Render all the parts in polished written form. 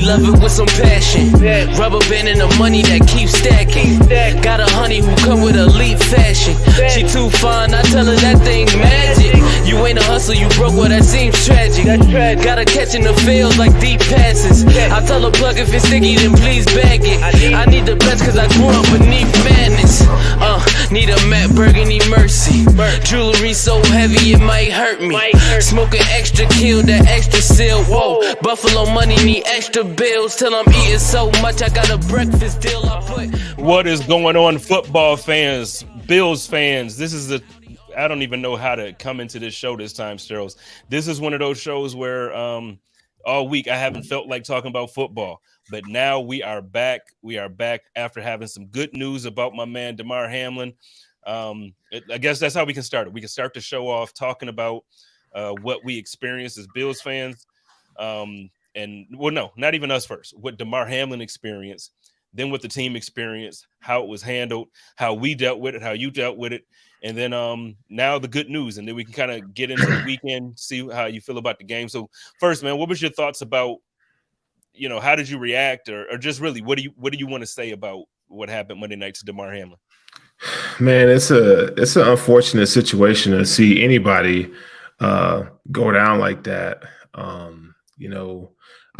love it with some passion. Rubber band and the money that keeps stacking. Got a honey who come with elite fashion. She too fine, I tell her that thing magic. You ain't a hustler, you broke, well that seems tragic. Gotta catch in the field like deep passes. I tell her plug if it's sticky, then please bag it. I need the best cause I grew up beneath madness. Need a Matt Burgundy Mercy. Jewelry so heavy it might hurt me. Smoking extra kill, that extra seal. Whoa, Buffalo money need extra bills. Till I'm eating so much I got a breakfast deal. I put. What is going on, football fans, Bills fans? This is I don't even know how to come into this show this time, Sterles. This is one of those shows where all week I haven't felt like talking about football. But now we are back. We are back after having some good news about my man, Damar Hamlin. I guess that's how we can start it. We can start the show off talking about what we experienced as Bills fans. And, well, no, not even us first. What Damar Hamlin experienced, then what the team experienced, how it was handled, how we dealt with it, how you dealt with it. And then now the good news. And then we can kind of get into the weekend, see how you feel about the game. So first, man, what was your thoughts about, how did you react or just really, what do you want to say about what happened Monday night to Damar Hamlin? Man, it's an unfortunate situation to see anybody go down like that.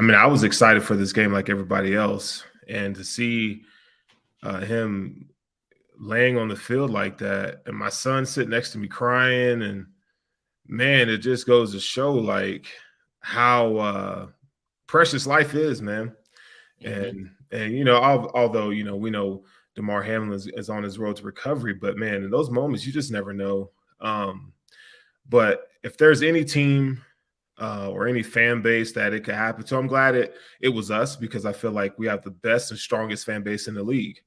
I was excited for this game like everybody else, and to see him laying on the field like that, and my son sitting next to me crying, and man, it just goes to show like how precious life is, man. And although we know Damar Hamlin is on his road to recovery, but man, in those moments you just never know. But if there's any team or any fan base that it could happen to, I'm glad it was us, because I feel like we have the best and strongest fan base in the league.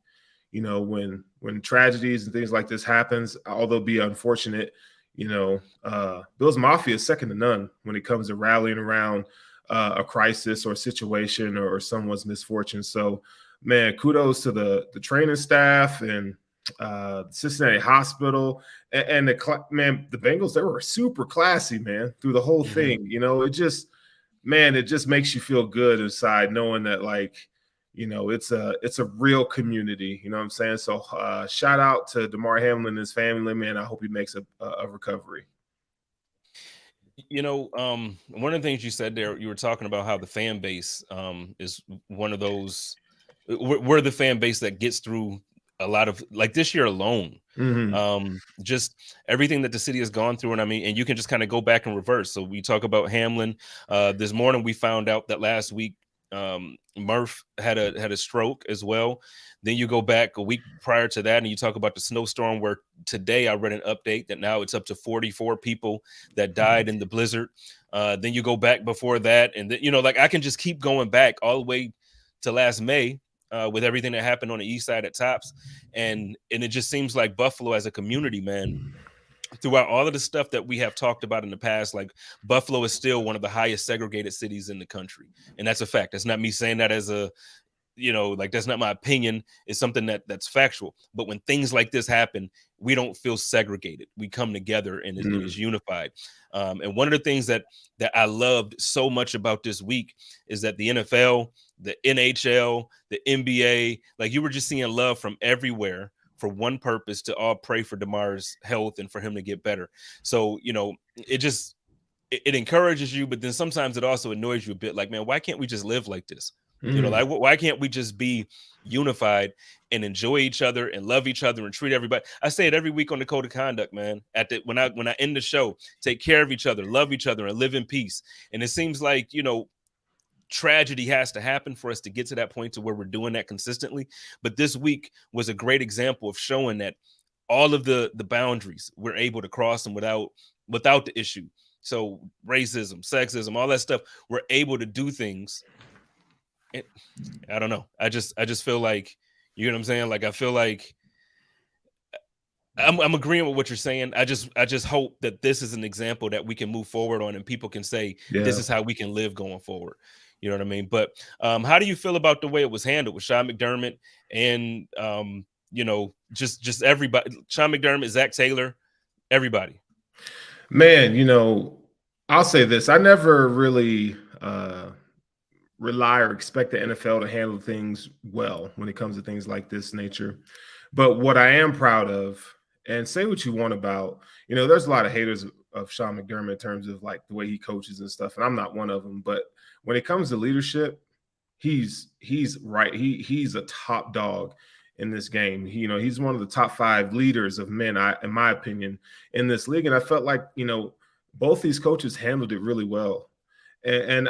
When tragedies and things like this happens, although it be unfortunate, Bills Mafia is second to none when it comes to rallying around a crisis or situation or someone's misfortune. So, man, kudos to the training staff and Cincinnati Hospital and the Bengals. They were super classy, man, through the whole thing. It just makes you feel good inside knowing that, like, it's a real community. You know what I'm saying? So shout out to Damar Hamlin and his family, man. I hope he makes a recovery. One of the things you said there, you were talking about how the fan base is one of those. We're the fan base that gets through a lot of, like, this year alone. Just everything that the city has gone through, and you can just kind of go back and reverse. So we talk about Hamlin. This morning we found out that last week Murph had a stroke as well. Then you go back a week prior to that and you talk about the snowstorm, where today I read an update that now it's up to 44 people that died in the blizzard. Then you go back before that, and I can just keep going back all the way to last May with everything that happened on the east side at Tops. And it just seems like Buffalo as a community, man, throughout all of the stuff that we have talked about in the past, like, Buffalo is still one of the highest segregated cities in the country. And that's a fact. That's not me saying that as a, that's not my opinion. It's something that's factual. But when things like this happen, we don't feel segregated. We come together and it is unified. And one of the things that I loved so much about this week is that the NFL, the NHL, the NBA, like, you were just seeing love from everywhere for one purpose, to all pray for Damar's health and for him to get better. So, it encourages you, but then sometimes it also annoys you a bit. Like, man, why can't we just live like this? Why can't we just be unified and enjoy each other and love each other and treat everybody? I say it every week on the code of conduct, man. When I end the show, take care of each other, love each other, and live in peace. And it seems like, tragedy has to happen for us to get to that point to where we're doing that consistently. But this week was a great example of showing that all of the boundaries we're able to cross them without the issue. So racism, sexism, all that stuff, we're able to do things. And I don't know. I just feel like, you know what I'm saying? Like, I feel like I'm agreeing with what you're saying. I just hope that this is an example that we can move forward on, and people can say, this is how we can live going forward. You know what I mean? But how do you feel about the way it was handled with Sean McDermott and, just everybody, Sean McDermott, Zach Taylor, everybody? Man, I'll say this. I never really rely or expect the NFL to handle things well when it comes to things like this nature. But what I am proud of, and say what you want about, there's a lot of haters of Sean McDermott in terms of like the way he coaches and stuff, and I'm not one of them. But when it comes to leadership, he's right. He's a top dog in this game. He's one of the top 5 leaders of men, in my opinion, in this league. And I felt like, both these coaches handled it really well. And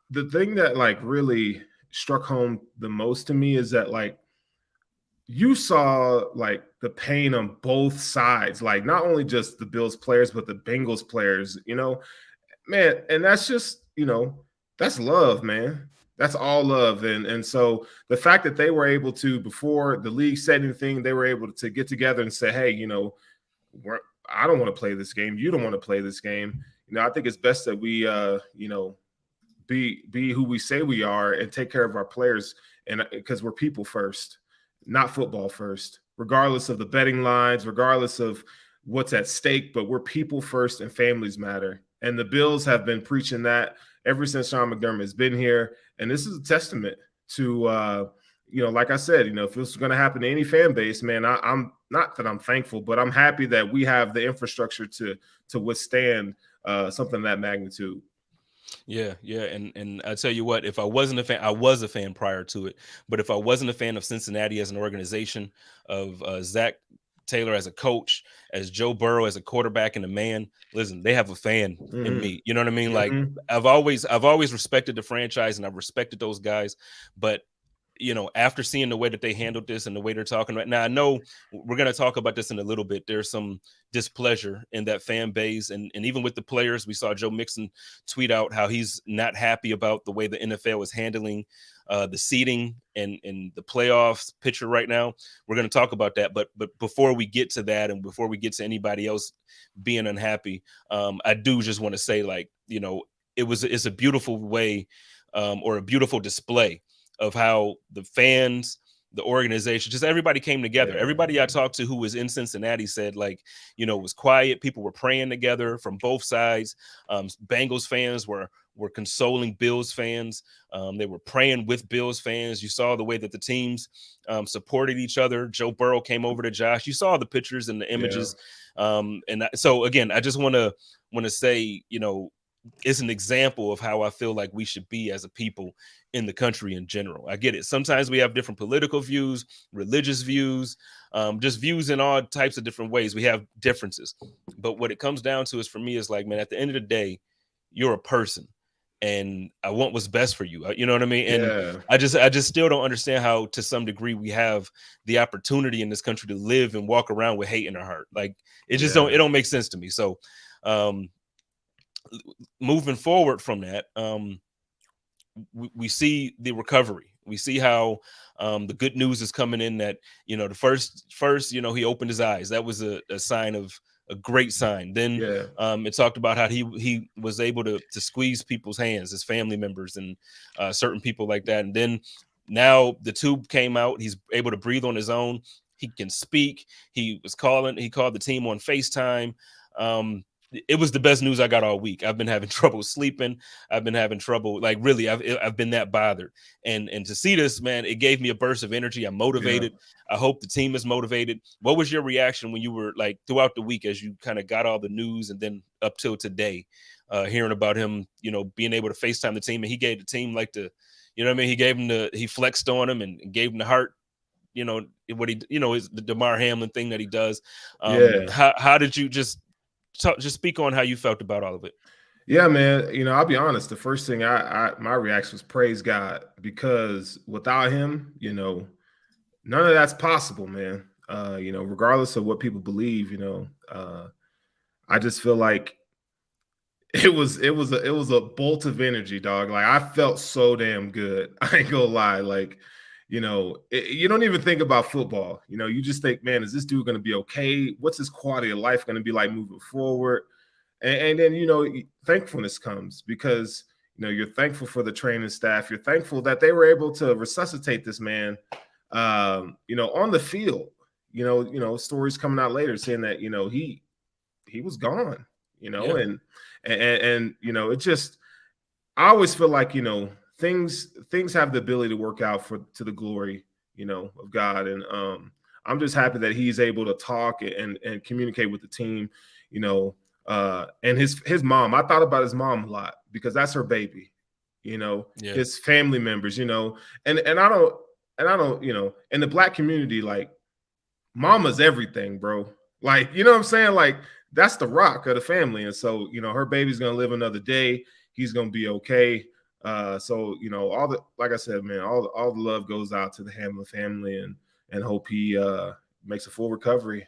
the thing that like really struck home the most to me is that like you saw like the pain on both sides, like not only just the Bills players, but the Bengals players, man. And that's just, that's love, man. That's all love. And so the fact that they were able to, before the league said anything, they were able to get together and say, hey, I don't want to play this game. You don't want to play this game. I think it's best that we, be who we say we are and take care of our players. And because we're people first, not football first, regardless of the betting lines, regardless of what's at stake, but we're people first and families matter. And the Bills have been preaching that ever since Sean McDermott has been here. And this is a testament to, like I said, if this is going to happen to any fan base, man, I'm not that I'm thankful, but I'm happy that we have the infrastructure to withstand something of that magnitude. Yeah. And I tell you what, if I wasn't a fan, I was a fan prior to it, but if I wasn't a fan of Cincinnati as an organization, of Zach Taylor as a coach, as Joe Burrow as a quarterback and a man, listen, they have a fan in me. You know what I mean? Like I've always respected the franchise and I've respected those guys, but after seeing the way that they handled this and the way they're talking right now, I know we're going to talk about this in a little bit. There's some displeasure in that fan base. And even with the players, we saw Joe Mixon tweet out how he's not happy about the way the NFL is handling the seeding and the playoffs picture right now. We're going to talk about that. But before we get to that and before we get to anybody else being unhappy, I do just want to say, like, it's a beautiful way or a beautiful display of how the fans, the organization, just everybody came together. Yeah. Everybody I talked to who was in Cincinnati said, like, it was quiet. People were praying together from both sides. Bengals fans were consoling Bills fans. They were praying with Bills fans. You saw the way that the teams supported each other. Joe Burrow came over to Josh. You saw the pictures and the images. Yeah. So again, I just want to say, it's an example of how I feel like we should be as a people in the country in general. I get it. Sometimes we have different political views, religious views, just views in all types of different ways. We have differences. But what it comes down to is, for me, is like, man, at the end of the day, you're a person and I want what's best for you. You know what I mean? And yeah. I just still don't understand how, to some degree, we have the opportunity in this country to live and walk around with hate in our heart. Like, it just don't make sense to me. So, moving forward from that, we see the recovery. We see how the good news is coming in, that, the first, he opened his eyes. That was a sign of a great sign. Then it talked about how he was able to squeeze people's hands, his family members and certain people like that. And then now the tube came out. He's able to breathe on his own. He can speak. He called the team on FaceTime. It was the best news I got all week. I've been having trouble sleeping. I've been having trouble, like, really, I've been that bothered. And to see this, man, it gave me a burst of energy. I'm motivated. Yeah. I hope the team is motivated. What was your reaction when you were, like, throughout the week, as you kind of got all the news and then up till today, hearing about him, being able to FaceTime the team, and he gave the team like he flexed on him and gave him the heart, what he, is the Damar Hamlin thing that he does. How did you just speak on how you felt about all of it? Yeah, man. I'll be honest. The first thing my reaction was praise God, because without him, none of that's possible, man. Regardless of what people believe, I just feel like it was a bolt of energy, dog. Like, I felt so damn good. I ain't gonna lie. Like, you don't even think about football. You just think, man, is this dude going to be okay? What's his quality of life going to be like moving forward? And then, thankfulness comes, because, you're thankful for the training staff. You're thankful that they were able to resuscitate this man, on the field. Stories coming out later saying that, he was gone, and it just, I always feel like, things have the ability to work out to the glory, of God. And I'm just happy that he's able to talk and communicate with the team, and his mom. I thought about his mom a lot because that's her baby, his family members, and I don't, in the Black community, like, mama's everything, bro. Like, you know what I'm saying? Like, that's the rock of the family. And so, her baby's going to live another day. He's going to be okay. So, like I said, man, all the love goes out to the Hamlin family, and hope he makes a full recovery.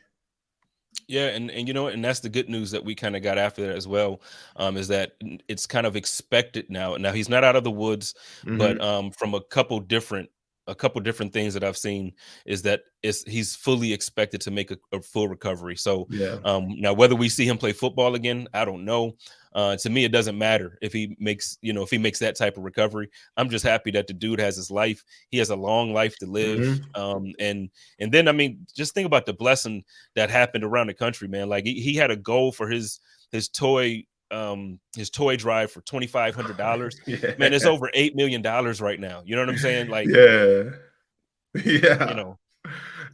Yeah, and and that's the good news that we kind of got after that as well, is that it's kind of expected now. Now he's not out of the woods, but from a couple different things that I've seen is that he's fully expected to make a full recovery. So now whether we see him play football again, I don't know. To me, it doesn't matter if he makes that type of recovery. I'm just happy that the dude has his life. He has a long life to live. And then, I mean, just think about the blessing that happened around the country, man. Like he had a goal for his toy drive for $2,500. Man, it's over $8 million right now. You know what I'm saying? Like, yeah.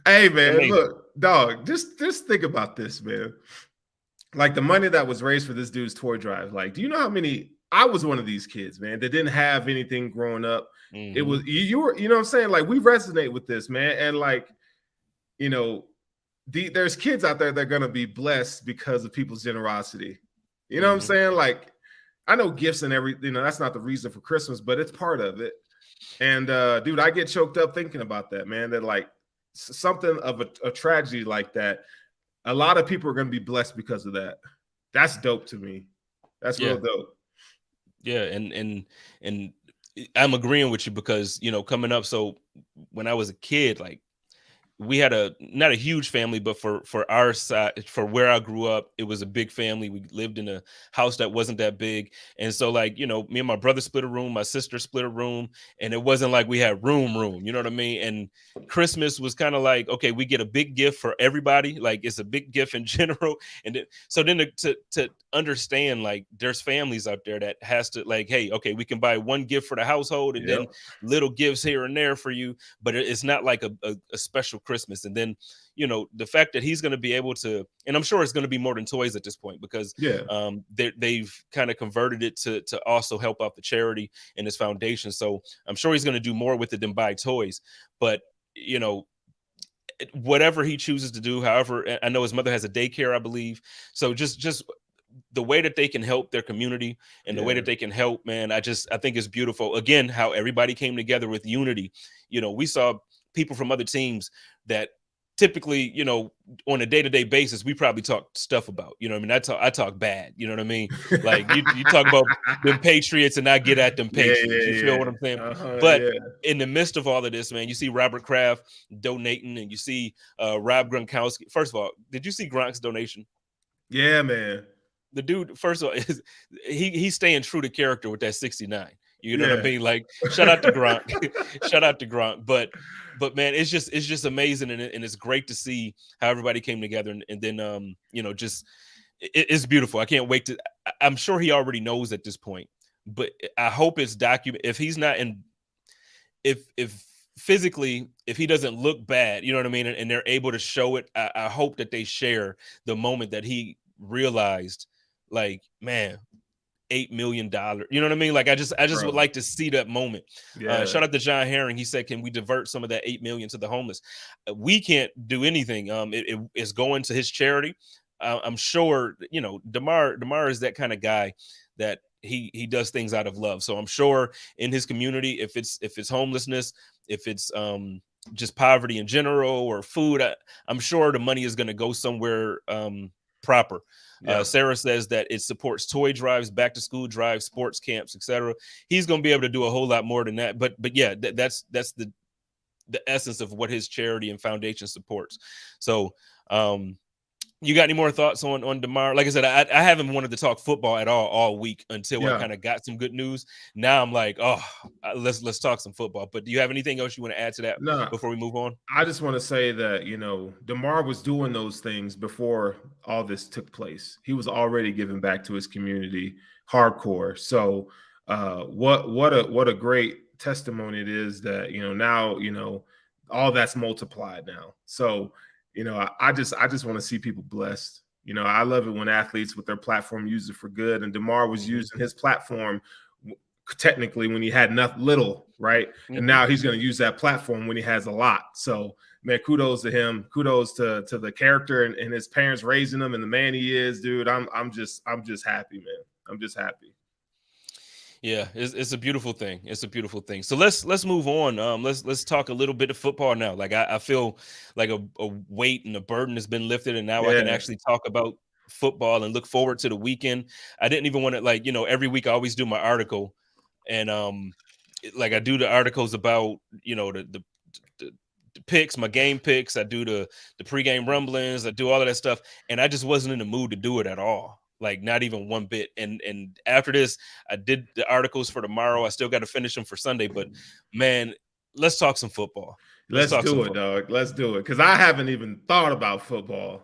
Hey, man, look, dog, just think about this, man. Like, the money that was raised for this dude's toy drive. Like, do you know how many? I was one of these kids, man, that didn't have anything growing up. It was you were, you know what I'm saying? Like, we resonate with this, man, and like, there's kids out there that are gonna be blessed because of people's generosity. You know what I'm saying? Like, I know gifts and everything, that's not the reason for Christmas, but it's part of it. And dude, I get choked up thinking about that, man. That like something of a tragedy like that, a lot of people are going to be blessed because of that. That's dope to me. That's real dope. Yeah, and I'm agreeing with you because coming up. So when I was a kid, like, we had not a huge family, but for our side, for where I grew up, it was a big family. We lived in a house that wasn't that big. And so, like, me and my brother split a room, my sister split a room, and it wasn't like we had room, you know what I mean? And Christmas was kind of like, okay, we get a big gift for everybody. Like, it's a big gift in general. And then to understand, like, there's families out there that has to, like, hey, okay, we can buy one gift for the household and then little gifts here and there for you, but it's not like a special Christmas. And then the fact that he's going to be able to, and I'm sure it's going to be more than toys at this point, because they've kind of converted it to also help out the charity and his foundation. So I'm sure he's going to do more with it than buy toys. But whatever he chooses to do, however, I know his mother has a daycare, I believe. So just the way that they can help their community and the way that they can help, man, I think it's beautiful. Again, how everybody came together with unity. We saw people from other teams that typically, on a day-to-day basis, we probably talk stuff about, I mean, I talk bad, you know what I mean? Like, you talk about them Patriots and I get at them Patriots. You feel what I'm saying? But in the midst of all of this, man, you see Robert Kraft donating, and you see Rob Gronkowski. First of all, did you see Gronk's donation? Yeah, man. The dude, first of all, he's staying true to character with that 69. You know what I mean? Like, shout out to Gronk. Shout out to Gronk. But man, it's just amazing, and it's great to see how everybody came together, and then it's beautiful. I can't wait to. I'm sure he already knows at this point, but I hope it's documented. If he's not in, if physically, if he doesn't look bad, you know what I mean, and they're able to show it, I hope that they share the moment that he realized, like, man, $8 million. You know what I mean? Like, I just would like to see that moment. Shout out to John Herring. He said, can we divert some of that $8 million to the homeless? We can't do anything. It is going to his charity. I'm sure, Damar is that kind of guy that he does things out of love. So I'm sure in his community, if it's homelessness, if it's just poverty in general or food, I'm sure the money is going to go somewhere proper. Sarah says that it supports toy drives, back to school drives, sports camps, etc. He's going to be able to do a whole lot more than that. But yeah, that's the essence of what his charity and foundation supports. So you got any more thoughts on Damar? Like I said, I haven't wanted to talk football at all week until I kind of got some good news. Now I'm like, let's talk some football. But do you have anything else you want to add to that before we move on? I just want to say that, Damar was doing those things before all this took place. He was already giving back to his community hardcore. So What a great testimony it is that now all that's multiplied now. So I just want to see people blessed. I love it when athletes with their platform use it for good. And Damar was using his platform technically when he had little, right? And now he's going to use that platform when he has a lot. So man, kudos to him. Kudos to the character and his parents raising him and the man he is, dude. I'm just happy, man. I'm just happy. Yeah, it's a beautiful thing. It's a beautiful thing. So let's move on. Let's talk a little bit of football now. Like I feel like a weight and a burden has been lifted, and now I can actually talk about football and look forward to the weekend. I didn't even want to every week I always do my article, and I do the articles about the picks, my game picks. I do the pregame rumblings. I do all of that stuff, and I just wasn't in the mood to do it at all. Like not even one bit. And after this, I did the articles for tomorrow. I still got to finish them for Sunday. But man, let's talk some football. Let's do it, dog. Let's do it. Because I haven't even thought about football,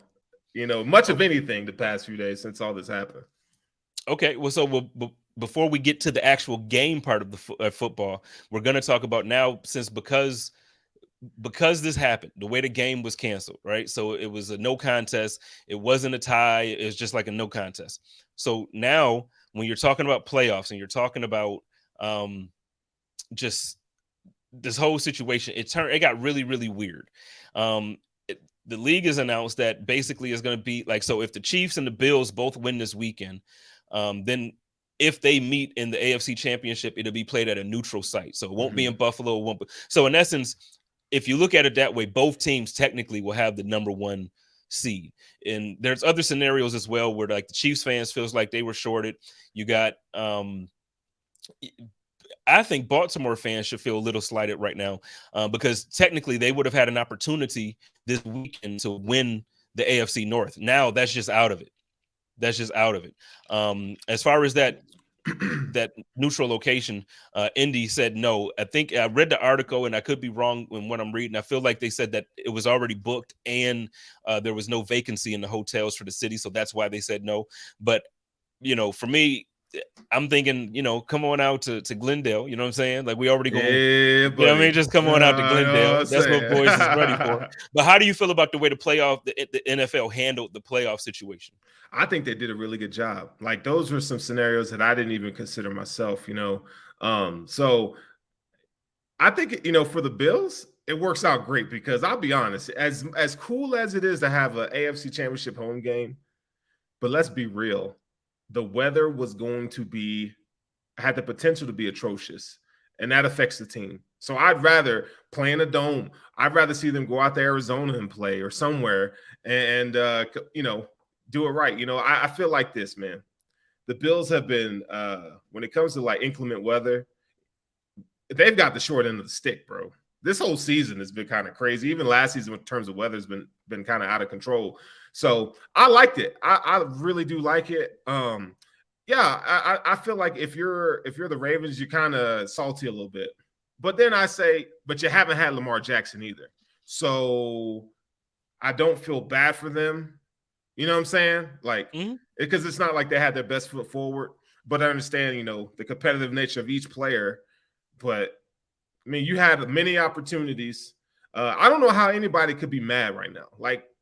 much of anything the past few days since all this happened. Okay. Well, so before we get to the actual game part of the football, we're going to talk about now because this happened, the way the game was canceled, right? So it was a no contest. It wasn't a tie. It was just like a no contest. So now when you're talking about playoffs and you're talking about just this whole situation, it got really, really weird. The league has announced that basically is going to be so if the Chiefs and the Bills both win this weekend, then if they meet in the AFC Championship, it'll be played at a neutral site. So it won't be in Buffalo. So in essence, if you look at it that way, both teams technically will have the number one seed. And there's other scenarios as well where the Chiefs fans feels like they were shorted. You got, I think Baltimore fans should feel a little slighted right now because technically they would have had an opportunity this weekend to win the AFC North. Now that's just out of it. As far as that neutral location, Indy said no. I think I read the article and I could be wrong in what I'm reading. I feel like they said that it was already booked and there was no vacancy in the hotels for the city. So that's why they said no. But, for me, I'm thinking, come on out to Glendale. You know what I'm saying? Like we already go. Yeah, you know what I mean? Just come on out to Glendale. That's what boys is ready for. But how do you feel about the way the NFL handled the playoff situation? I think they did a really good job. Like those were some scenarios that I didn't even consider myself, So I think, for the Bills, it works out great because I'll be honest, as cool as it is to have an AFC Championship home game, but let's be real. The weather was had the potential to be atrocious, and that affects the team. So I'd rather play in a dome. I'd rather see them go out to Arizona and play or somewhere and do it right. I feel like this, man. The Bills have been, when it comes to inclement weather, they've got the short end of the stick, bro. This whole season has been kind of crazy. Even last season, in terms of weather, has been kind of out of control. So I liked it. I really do like it. I feel like if you're the Ravens, you're kind of salty a little bit. But then I say, but you haven't had Lamar Jackson either. So I don't feel bad for them. You know what I'm saying? Because it's not like they had their best foot forward. But I understand, the competitive nature of each player. But I mean, you had many opportunities. I don't know how anybody could be mad right now.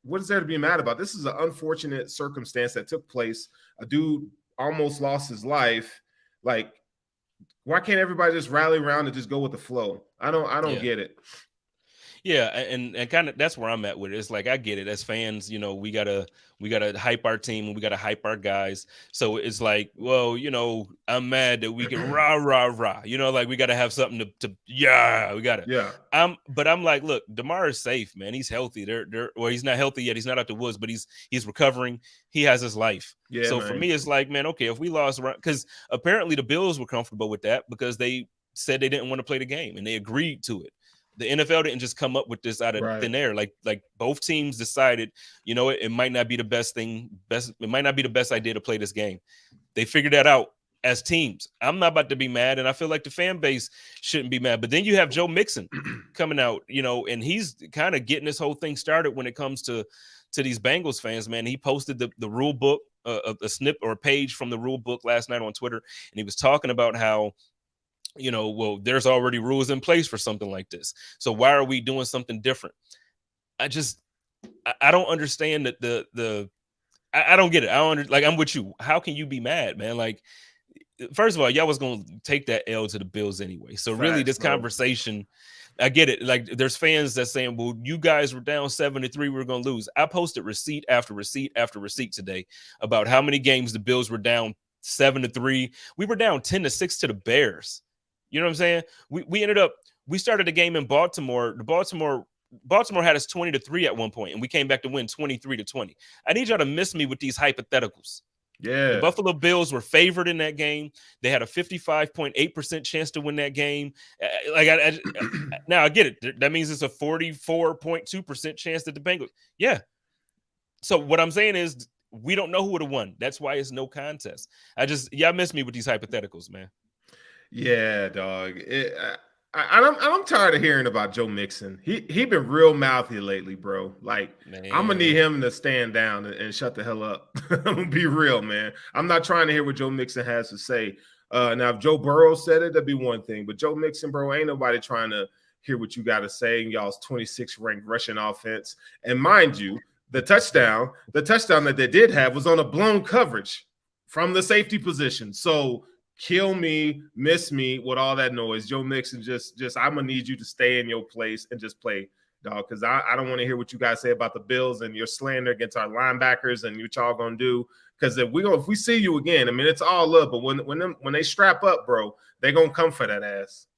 What is there to be mad about? This is an unfortunate circumstance that took place. A dude almost lost his life. Why can't everybody just rally around and just go with the flow? I don't get it. Yeah, and kind of that's where I'm at with it. It's I get it. As fans, we gotta hype our team and we gotta hype our guys. So it's I'm mad that we can rah rah rah. We gotta have something to we gotta. Yeah. But I'm look, Damar is safe, man. He's healthy. Well, he's not healthy yet. He's not out the woods, but he's recovering. He has his life. Yeah. So for me, it's man, okay, if we lost, because apparently the Bills were comfortable with that because they said they didn't want to play the game and they agreed to it. The NFL didn't just come up with this out of thin air. Like both teams decided, it might not be the it might not be the best idea to play this game. They figured that out as teams. I'm not about to be mad, and I feel like the fan base shouldn't be mad. But then you have Joe Mixon coming out, and he's kind of getting this whole thing started when it comes to these Bengals fans, man. He posted the rule book a snip or a page from the rule book last night on Twitter, and he was talking about how, well, there's already rules in place for something like this. So why are we doing something different? I don't understand that I don't get it. I'm with you. How can you be mad, man? Like, first of all, y'all was going to take that L to the Bills anyway. So really this conversation, I get it. Like, there's fans that saying, well, you guys were down 7-3, we were going to lose. I posted receipt after receipt after receipt today about how many games the Bills were down 7-3. We were down 10-6 to the Bears. You know what I'm saying? We started the game in Baltimore. Baltimore had us 20-3 at one point, and we came back to win 23-20. I need y'all to miss me with these hypotheticals. Yeah. The Buffalo Bills were favored in that game. They had a 55.8% chance to win that game. Now I get it. That means it's a 44.2% chance that the Bengals. Yeah. So what I'm saying is we don't know who would have won. That's why it's no contest. Y'all miss me with these hypotheticals, man. Yeah, dog. I'm tired of hearing about Joe Mixon. He been real mouthy lately, bro. Like, man. I'm gonna need him to stand down and shut the hell up. I'm gonna be real, man. I'm not trying to hear what Joe Mixon has to say. Now, if Joe Burrow said it, that'd be one thing. But Joe Mixon, bro, ain't nobody trying to hear what you got to say in y'all's 26th ranked rushing offense. And mind you, the touchdown that they did have was on a blown coverage from the safety position. So kill me, miss me with all that noise. Joe Mixon, just I'm gonna need you to stay in your place and just play, dog. Because I don't want to hear what you guys say about the Bills and your slander against our linebackers and what y'all gonna do. Because if we see you again, I mean, it's all love. But when they strap up, bro, they gonna come for that ass.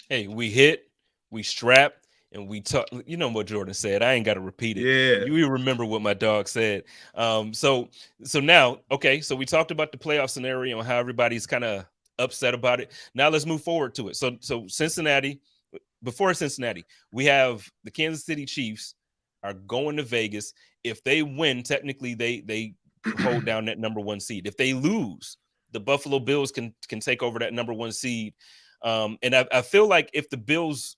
Hey, we hit, we strap, and we talk. You know what Jordan said. I ain't got to repeat it. Yeah, you remember what my dog said. So now, okay. So we talked about the playoff scenario and how everybody's kind of upset about it. Now let's move forward to it. So Cincinnati, before Cincinnati, we have the Kansas City Chiefs are going to Vegas. If they win, technically they hold down that number 1 seed. If they lose, the Buffalo Bills can take over that number 1 seed. And I feel like if the Bills,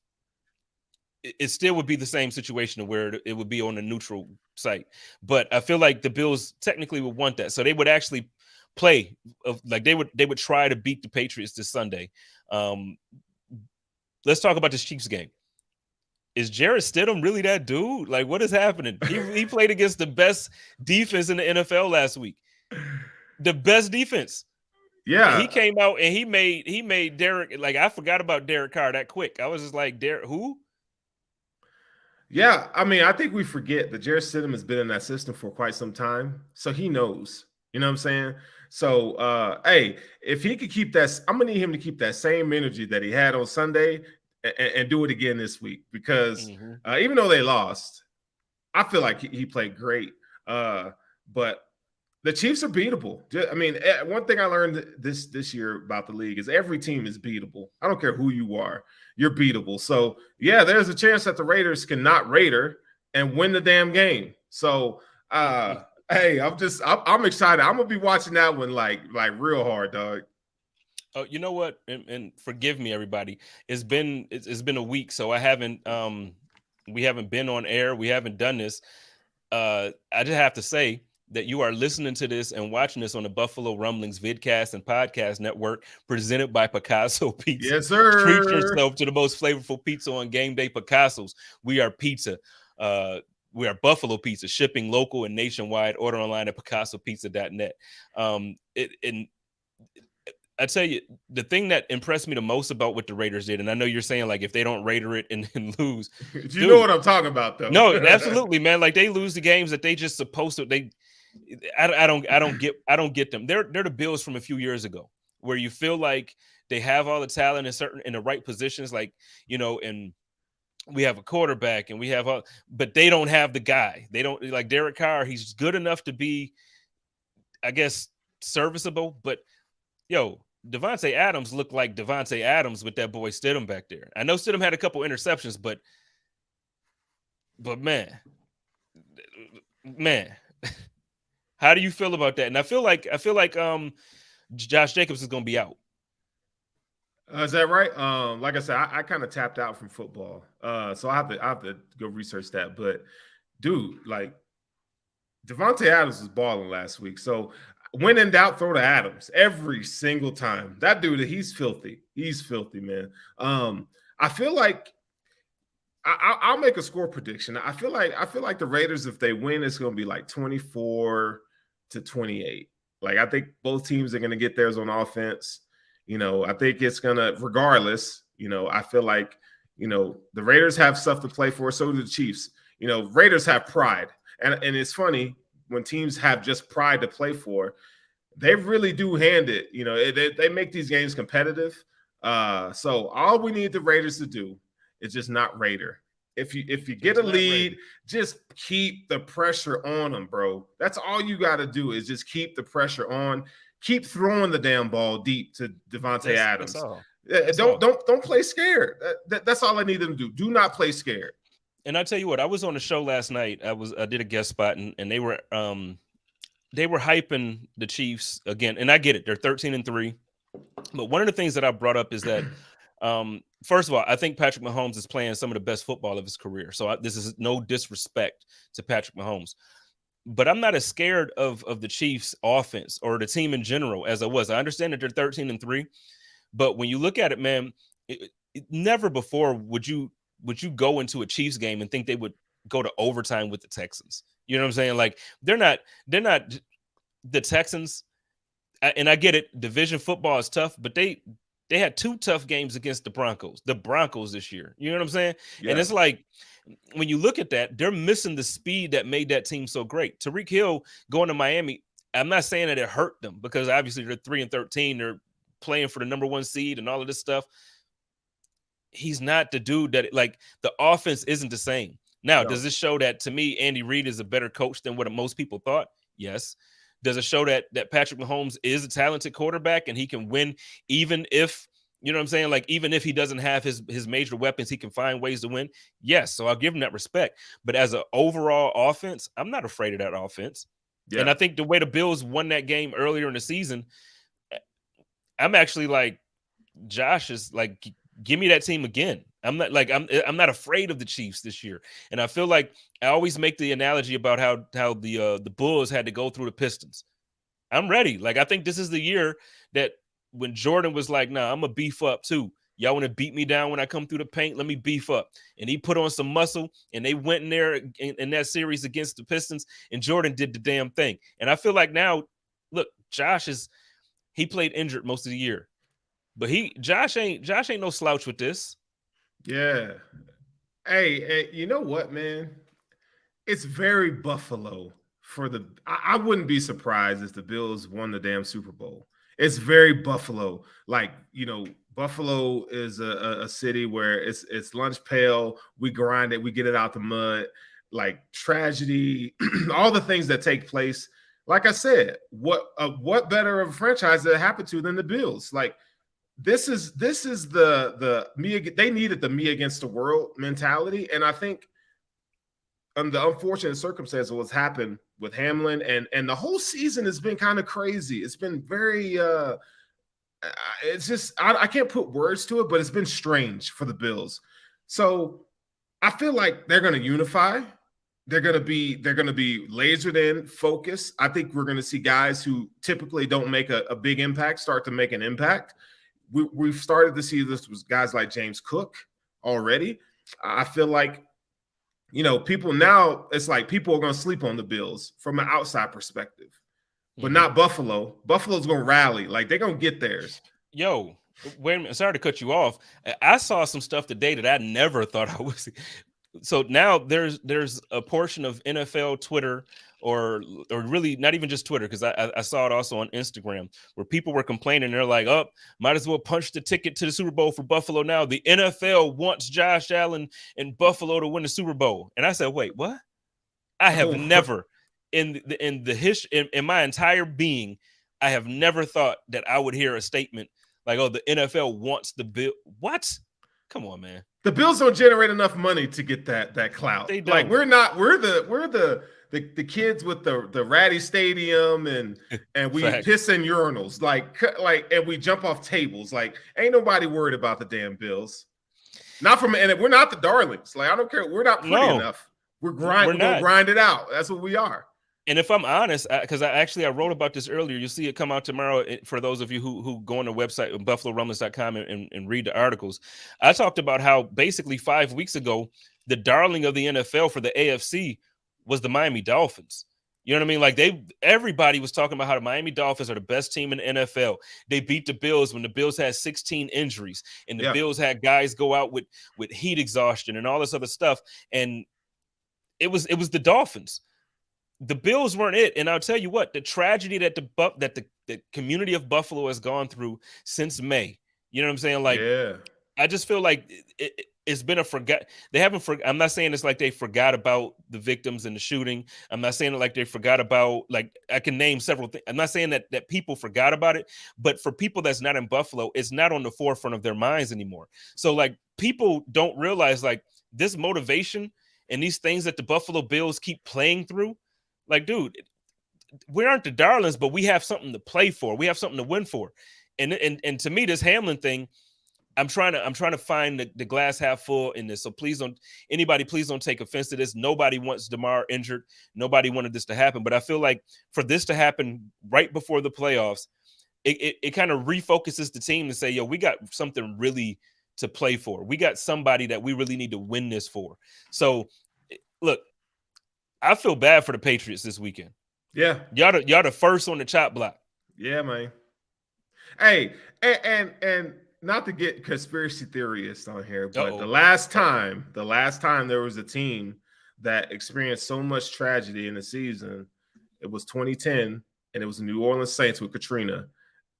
it still would be the same situation where it would be on a neutral site. But I feel like the Bills technically would want that. So they would actually play like they would try to beat the Patriots this Sunday. Let's talk about this Chiefs game. Is Jarrett Stidham really that dude? Like, what is happening? He played against the best defense in the NFL last week. The best defense. Yeah. And he came out and he made Derek, like, I forgot about Derek Carr that quick. I was just like, Derek, who? Yeah, I mean, I think we forget that Jarrett Stidham has been in that system for quite some time, so he knows. You know what I'm saying? So, hey, if he could keep that, I'm gonna need him to keep that same energy that he had on Sunday and do it again this week. Because even though they lost, I feel like he played great. But the Chiefs are beatable. I mean, one thing I learned this year about the league is every team is beatable. I don't care who you are, you're beatable. So yeah, there's a chance that the Raiders can not Raider and win the damn game. So hey, I'm excited. I'm gonna be watching that one like real hard, dog. Oh, you know what? And forgive me, everybody. It's been a week, so I haven't we haven't been on air. We haven't done this. I just have to say that you are listening to this and watching this on the Buffalo Rumblings vidcast and podcast network, presented by Picasso Pizza. Yes, sir. Treat yourself to the most flavorful pizza on game day. Picasso's. We are pizza. We are Buffalo Pizza, shipping local and nationwide. Order online at PicassoPizza.net. And I tell you, the thing that impressed me the most about what the Raiders did, and I know you're saying, like, if they don't Raider it and lose. You know what I'm talking about, though. No, absolutely, man. Like, they lose the games that they just supposed to. I don't get them. They're the Bills from a few years ago, where you feel like they have all the talent in the right positions, like, and we have a quarterback and we have but they don't have the guy. They don't, like Derek Carr. He's good enough to be, I guess, serviceable, but Devontae Adams looked like Devontae Adams with that boy Stidham back there. I know Stidham had a couple interceptions, but man, how do you feel about that? And I feel like Josh Jacobs is going to be out. Is that right? Like I said, I kind of tapped out from football, so I have to go research that. But dude, like, Devontae Adams was balling last week, so When in doubt, throw to Adams every single time. That dude, he's filthy. He's filthy, man. I feel like I'll make a score prediction. I feel like the Raiders, if they win, it's going to be like 24-28. Like, I think both teams are going to get theirs on offense. I think it's going to, regardless, I feel like, the Raiders have stuff to play for. So do the Chiefs. Raiders have pride. And it's funny, when teams have just pride to play for, they really do hand it. They make these games competitive. So all we need the Raiders to do is just not Raider. If you get a lead, just keep the pressure on them, bro. That's all you got to do is just keep the pressure on. Keep throwing the damn ball deep to Devontae Adams. Don't play scared. That's all I need them to do. Do not play scared. And I tell you what, I was on a show last night. I did a guest spot, and they were hyping the Chiefs again. And I get it; they're 13-3. But one of the things that I brought up is that, first of all, I think Patrick Mahomes is playing some of the best football of his career. So this is no disrespect to Patrick Mahomes, but I'm not as scared of the Chiefs' offense or the team in general as I was. I understand that they're 13-3, but when you look at it, man, never before would you go into a Chiefs game and think they would go to overtime with the Texans. You know what I'm saying? Like, they're not the Texans. And I get it. Division football is tough, but they had 2 tough games against the Broncos this year. You know what I'm saying? Yeah. And it's like, when you look at that, they're missing the speed that made that team so great. Tyreek Hill going to Miami, I'm not saying that it hurt them, because obviously they're 3-13. They're playing for the number 1 seed and all of this stuff. He's not the dude that, like, the offense isn't the same. Now, Does this show that, to me, Andy Reid is a better coach than what most people thought? Yes. Does it show that Patrick Mahomes is a talented quarterback and he can win, even if, you know what I'm saying? Like, even if he doesn't have his major weapons, he can find ways to win. Yes. So I'll give him that respect. But as an overall offense, I'm not afraid of that offense. Yeah. And I think the way the Bills won that game earlier in the season, I'm actually like, Josh is like, give me that team again. I'm not afraid of the Chiefs this year. And I feel like I always make the analogy about how the Bulls had to go through the Pistons. I'm ready. Like, I think this is the year that when Jordan was like, nah, I'm gonna beef up too. Y'all want to beat me down when I come through the paint? Let me beef up. And he put on some muscle, and they went in there in that series against the Pistons, and Jordan did the damn thing. And I feel like now, look, he played injured most of the year. But Josh ain't no slouch with this. Yeah. Hey, you know what, man? It's very Buffalo for the. I wouldn't be surprised if the Bills won the damn Super Bowl. It's very Buffalo. Like, Buffalo is a city where it's lunch pail. We grind it. We get it out the mud. Like, tragedy, all the things that take place. Like I said, what better of a franchise that happened to than the Bills? Like, this is the me. They needed the me against the world mentality, and I think the unfortunate circumstance of what's happened with Hamlin and the whole season has been kind of crazy. It's been very. It's just I can't put words to it, but it's been strange for the Bills. So I feel like they're going to unify. They're going to be lasered in, focused. I think we're going to see guys who typically don't make a big impact start to make an impact. We've started to see this with guys like James Cook already. I feel like, people now, it's like people are going to sleep on the Bills from an outside perspective, but not Buffalo. Buffalo's going to rally. Like, they're going to get theirs. Yo, wait a minute. Sorry to cut you off. I saw some stuff today that I never thought I was. So now there's a portion of NFL Twitter or really not even just Twitter, because I saw it also on Instagram, where people were complaining. They're like, oh, might as well punch the ticket to the Super Bowl for Buffalo now. The NFL wants Josh Allen and Buffalo to win the Super Bowl. And I said, wait, what? I have never in my entire being, I have never thought that I would hear a statement like, oh, the NFL wants the Bill. What? Come on, man. The Bills don't generate enough money to get that clout. They don't. Like, we're the kids with the ratty stadium and we piss in urinals, like and we jump off tables. Like, ain't nobody worried about the damn Bills. And we're not the darlings. Like, I don't care. We're not pretty enough. We're gonna grind it out. That's what we are. And if I'm honest, because I wrote about this earlier, you'll see it come out tomorrow for those of you who go on the website, buffalorumblings.com, and read the articles. I talked about how basically 5 weeks ago, the darling of the NFL for the AFC was the Miami Dolphins. You know what I mean? Like everybody was talking about how the Miami Dolphins are the best team in the NFL. They beat the Bills when the Bills had 16 injuries, and the Bills had guys go out with heat exhaustion and all this other stuff. And it was the Dolphins. The Bills weren't it. And I'll tell you what, the tragedy that the community of Buffalo has gone through since May. You know what I'm saying? Like, I just feel like it's been they haven't I'm not saying it's like they forgot about the victims and the shooting. I'm not saying it like they forgot about, like, I can name several things. I'm not saying that people forgot about it, but for people that's not in Buffalo, it's not on the forefront of their minds anymore. So, like, people don't realize, like, this motivation and these things that the Buffalo Bills keep playing through. Like, dude, we aren't the darlings, but we have something to play for. We have something to win for. And to me, this Hamlin thing, I'm trying to find the glass half full in this. So please don't take offense to this. Nobody wants Damar injured. Nobody wanted this to happen. But I feel like for this to happen right before the playoffs, it kind of refocuses the team to say, yo, we got something really to play for. We got somebody that we really need to win this for. So, look, I feel bad for the Patriots this weekend. Yeah. Y'all the first on the chop block. Yeah, man. Hey, and not to get conspiracy theorists on here, but the last time there was a team that experienced so much tragedy in the season, it was 2010, and it was the New Orleans Saints with Katrina,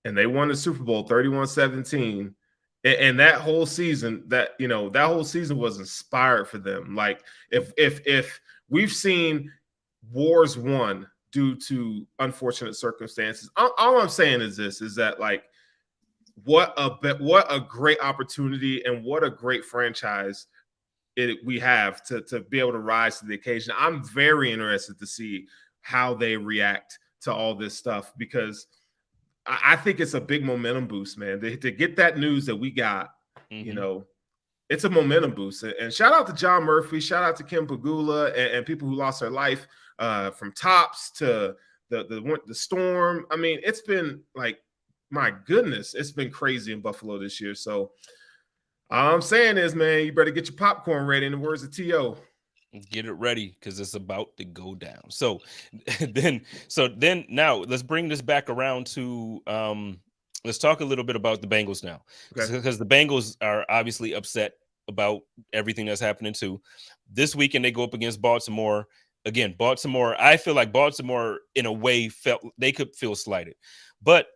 and they won the Super Bowl 31-17. And that whole season, that whole season was inspired for them. Like, if we've seen wars won due to unfortunate circumstances, all I'm saying is this: is that, like, what a great opportunity and what a great franchise we have to be able to rise to the occasion. I'm very interested to see how they react to all this stuff, because I think it's a big momentum boost, man. To get that news that we got, it's a momentum boost. And shout out to John Murphy, shout out to Kim Pagula, and people who lost their life, from Tops to the storm. I mean, it's been, like, my goodness, it's been crazy in Buffalo this year. So all I'm saying is, man, you better get your popcorn ready, in the words of T.O. Get it ready, because it's about to go down. So then now let's bring this back around to let's talk a little bit about the Bengals now, because the Bengals are obviously upset about everything that's happening too. This weekend they go up against Baltimore. Again, Baltimore, I feel like Baltimore in a way felt they could feel slighted, but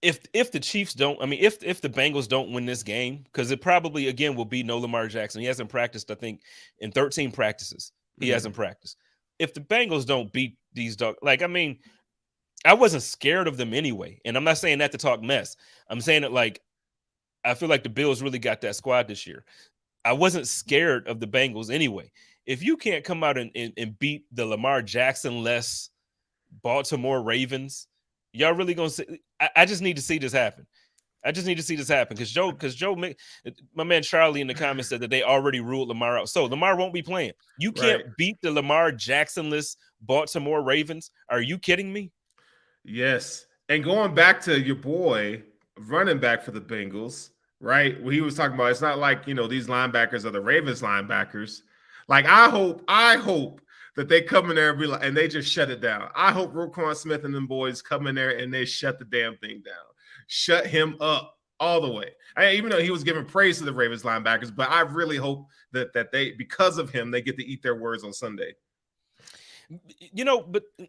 if the Chiefs don't, I mean, if the Bengals don't win this game, because it probably, again, will be no Lamar Jackson. He hasn't practiced, I think, in 13 practices. He hasn't practiced. If the Bengals don't beat these dogs, like, I mean, I wasn't scared of them anyway. And I'm not saying that to talk mess. I'm saying it like, I feel like the Bills really got that squad this year. I wasn't scared of the Bengals anyway. If you can't come out and beat the Lamar Jackson-less Baltimore Ravens, y'all really gonna say? I just need to see this happen. I just need to see this happen, because Joe, my man Charlie in the comments said that they already ruled Lamar out. So Lamar won't be playing. You can't beat the Lamar Jackson-less Baltimore Ravens. Are you kidding me? Yes. And going back to your boy, running back for the Bengals, right? He was talking about, it's not like, these linebackers are the Ravens linebackers. Like, I hope that they come in there and be like, and they just shut it down. I hope Roquan Smith and them boys come in there and they shut the damn thing down. Shut him up all the way. Even though he was giving praise to the Ravens linebackers, but I really hope that they, because of him, they get to eat their words on Sunday.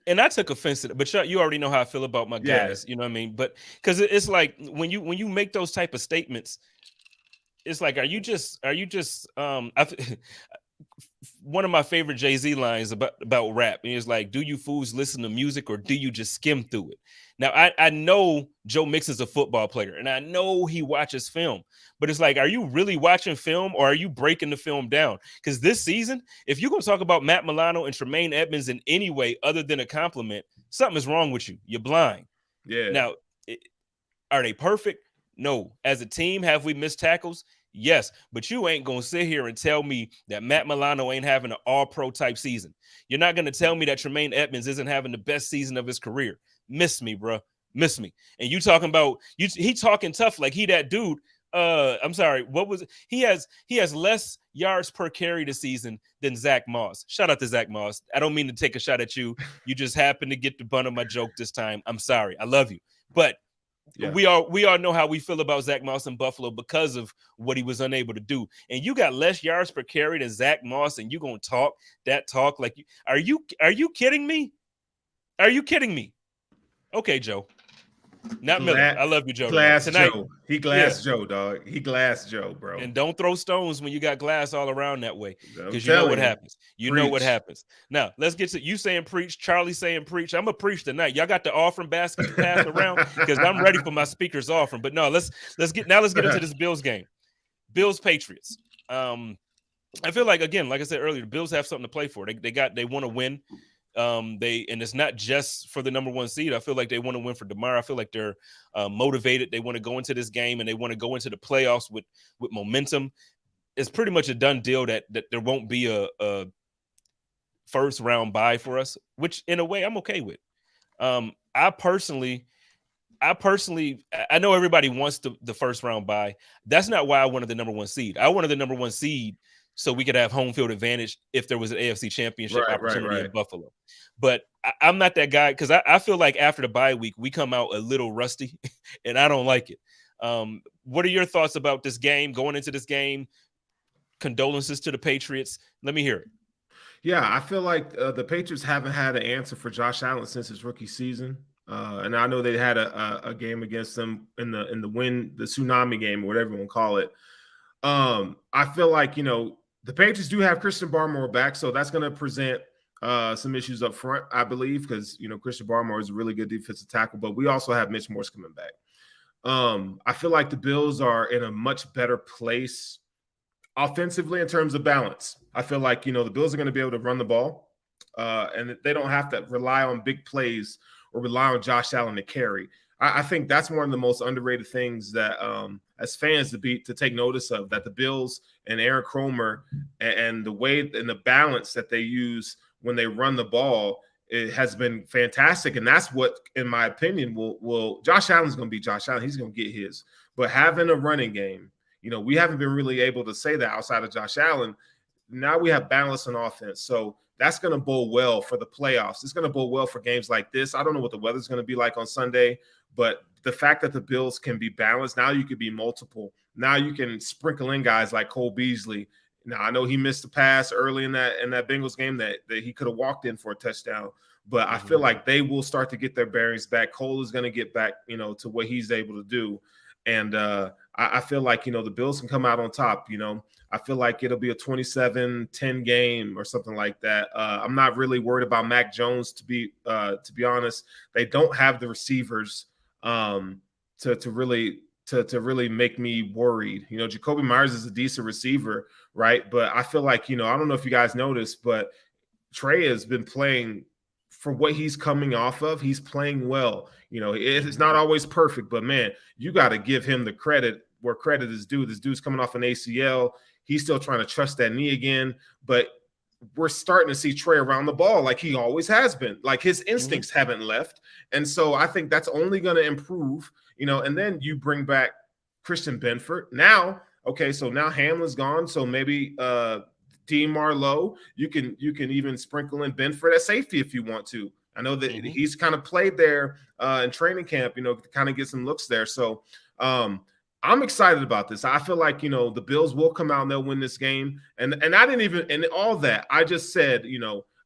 And I took offense to it, but you already know how I feel about my guys. You know what I mean? But because it's like when you make those type of statements, it's like, are you just one of my favorite Jay-Z lines about rap, and it's like, do you fools listen to music, or do you just skim through it? Now, I know Joe Mixon's a football player, and I know he watches film, but it's like, are you really watching film, or are you breaking the film down? Because this season, if you're going to talk about Matt Milano and Tremaine Edmonds in any way other than a compliment, something is wrong with you. You're blind. Yeah. Now, are they perfect? No. As a team, have we missed tackles? Yes, but you ain't going to sit here and tell me that Matt Milano ain't having an all-pro type season. You're not going to tell me that Tremaine Edmonds isn't having the best season of his career. Miss me, bro. Miss me. And you talking about he talking tough like he that dude. I'm sorry. What was it? He has less yards per carry this season than Zach Moss. Shout out to Zach Moss. I don't mean to take a shot at you. You just happened to get the bun of my joke this time. I'm sorry. I love you. But yeah. We all know how we feel about Zach Moss in Buffalo because of what he was unable to do. And you got less yards per carry than Zach Moss, and you gonna talk like are you kidding me? Are you kidding me? Okay, Joe. Not Miller. I love you, Joe. Glass tonight, Joe. He glass Joe, dog. He glass Joe, bro. And don't throw stones when you got glass all around that way, because you know what happens. You know what happens. Now, let's get to you saying preach, Charlie saying preach. I'm going to preach tonight. Y'all got the offering basket to pass around because I'm ready for my speaker's offering. But no, let's get into this Bills game. Bills Patriots. I feel like, again, like I said earlier, the Bills have something to play for. They want to win. And it's not just for the number one seed. I feel like they want to win for Damar. I feel like they're motivated. They want to go into this game and they want to go into the playoffs with momentum. It's pretty much a done deal that there won't be a first round bye for us, which in a way I'm okay with. I personally, I know everybody wants the first round bye. That's not why I wanted the number one seed. I wanted the number one seed so we could have home field advantage if there was an AFC championship opportunity in Buffalo. But I'm not that guy because I feel like after the bye week, we come out a little rusty, and I don't like it. What are your thoughts about this game, going into this game? Condolences to the Patriots. Let me hear it. Yeah, I feel like the Patriots haven't had an answer for Josh Allen since his rookie season. And I know they had a game against them in the tsunami game, or whatever you want to call it. I feel like, the Patriots do have Christian Barmore back, so that's going to present some issues up front, I believe, because, Christian Barmore is a really good defensive tackle, but we also have Mitch Morse coming back. I feel like the Bills are in a much better place offensively in terms of balance. I feel like, the Bills are going to be able to run the ball, and they don't have to rely on big plays or rely on Josh Allen to carry. I think that's one of the most underrated things that as fans to take notice of, that the Bills and Aaron Kromer and the way and the balance that they use when they run the ball, it has been fantastic. And that's what, in my opinion, will Josh Allen's going to be Josh Allen. He's going to get his. But having a running game, we haven't been really able to say that outside of Josh Allen. Now we have balance on offense. So that's going to bode well for the playoffs. It's going to bode well for games like this. I don't know what the weather's going to be like on Sunday, but the fact that the Bills can be balanced, now you could be multiple. Now you can sprinkle in guys like Cole Beasley. Now, I know he missed a pass early in that Bengals game that he could have walked in for a touchdown, but I feel like they will start to get their bearings back. Cole is going to get back, to what he's able to do. And I feel like, the Bills can come out on top. I feel like it'll be a 27-10 game or something like that. I'm not really worried about Mac Jones, to be honest. They don't have the receivers to really make me worried. Jacoby Myers is a decent receiver, right? But I feel like, I don't know if you guys noticed, but Trey has been playing for what he's coming off of. He's playing well. It's not always perfect, but man, you got to give him the credit where credit is due. This dude's coming off an ACL. He's still trying to trust that knee again, but we're starting to see Trey around the ball like he always has been. Like his instincts haven't left. And so I think that's only going to improve, and then you bring back Christian Benford. Now, okay, so now Hamlin's gone. So maybe Damar Lowe, you can even sprinkle in Benford at safety if you want to. I know that he's kind of played there in training camp, to kind of get some looks there. So I'm excited about this. I feel like, the Bills will come out and they'll win this game. And I didn't even, and all that, I just said,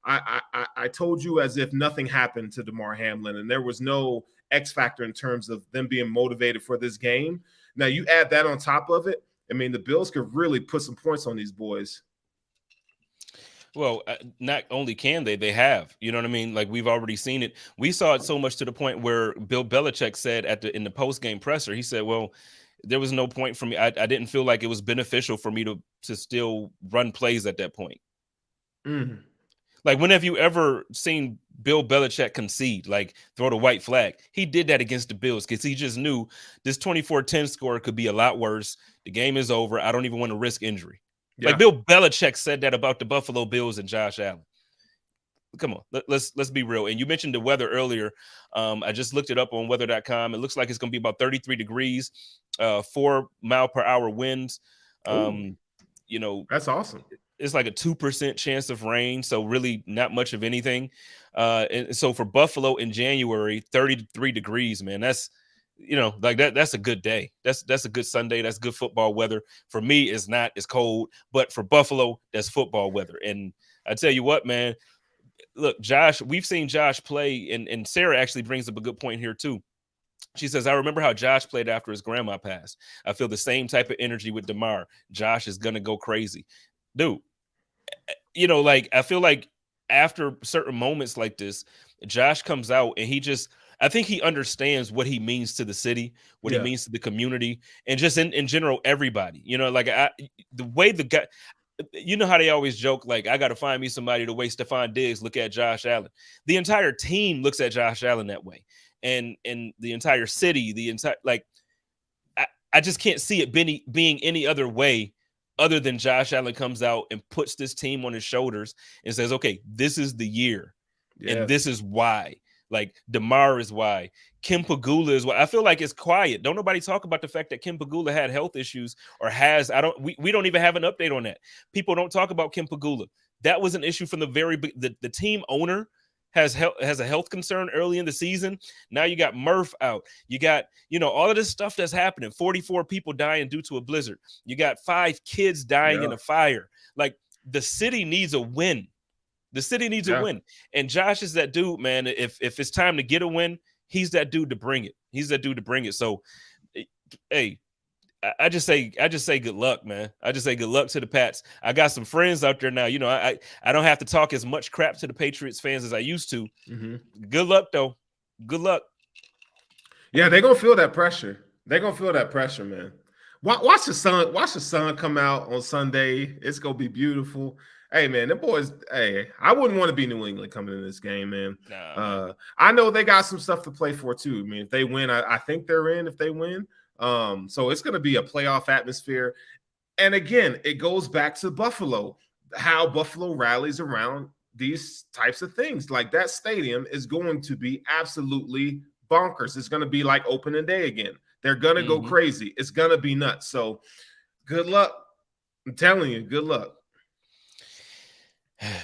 I told you as if nothing happened to Damar Hamlin and there was no X factor in terms of them being motivated for this game. Now you add that on top of it. I mean, the Bills could really put some points on these boys. Well, not only can they have, you know what I mean? Like we've already seen it. We saw it so much to the point where Bill Belichick said in the post-game presser, he said, well, there was no point for me. I didn't feel like it was beneficial for me to still run plays at that point. Like, when have you ever seen Bill Belichick concede, like throw the white flag? He did that against the Bills because he just knew this 24-10 score could be a lot worse. The game is over. I don't even want to risk injury. Yeah. Like, Bill Belichick said that about the Buffalo Bills and Josh Allen. Come on, let's be real. And you mentioned the weather earlier. I just looked it up on weather.com. It looks like it's going to be about 33 degrees, 4-mile-per-hour winds. You know, that's awesome. It's like a 2% chance of rain, so really not much of anything. And so for Buffalo in January, 33 degrees, man. That's, you know, like that's a good day. That's a good Sunday. That's good football weather. For me, it's not. It's cold, but for Buffalo, that's football weather. And I tell you what, man. Look, Josh, we've seen Josh play, and Sarah actually brings up a good point here too. She says, I remember how Josh played after his grandma passed. I feel the same type of energy with Damar. Josh is going to go crazy. Dude, you know, like, I feel like after certain moments like this, Josh comes out and I think he understands what he means to the city, what he means to the community, and just in general, everybody. You know, like, the way the guy, you know how they always joke, like, I got to find me somebody the way Stephon Diggs look at Josh Allen. The entire team looks at Josh Allen that way. And the entire city, like, I just can't see it being any other way other than Josh Allen comes out and puts this team on his shoulders and says, okay, this is the year. And this is why. Like, Damar is why. Kim Pagula is why. I feel like it's quiet. Don't nobody talk about the fact that Kim Pagula had health issues or has. We don't even have an update on that. People don't talk about Kim Pagula. That was an issue from the the team owner has a health concern early in the season. Now you got Murph out. You got, you know, all of this stuff that's happening. 44 people dying due to a blizzard. You got 5 kids dying in a fire. Like, the city needs a win. The city needs a win. And Josh is that dude, man. If it's time to get a win, he's that dude to bring it. He's that dude to bring it. So, hey, I just say good luck, man. I just say good luck to the Pats. I got some friends out there now. You know, I don't have to talk as much crap to the Patriots fans as I used to. Good luck, though. Good luck. Yeah, they're gonna feel that pressure. They're gonna feel that pressure, man. Watch the sun. Watch the sun come out on Sunday. It's gonna be beautiful. Hey, man, the boys. Hey, I wouldn't want to be New England coming in this game, man. Nah, I know they got some stuff to play for too. I mean, if they win, I think they're in. If they win. So it's going to be a playoff atmosphere. And again, it goes back to Buffalo, how Buffalo rallies around these types of things. Like, that stadium is going to be absolutely bonkers. It's going to be like opening day again. They're going to go crazy. It's going to be nuts. So good luck. I'm telling you, good luck.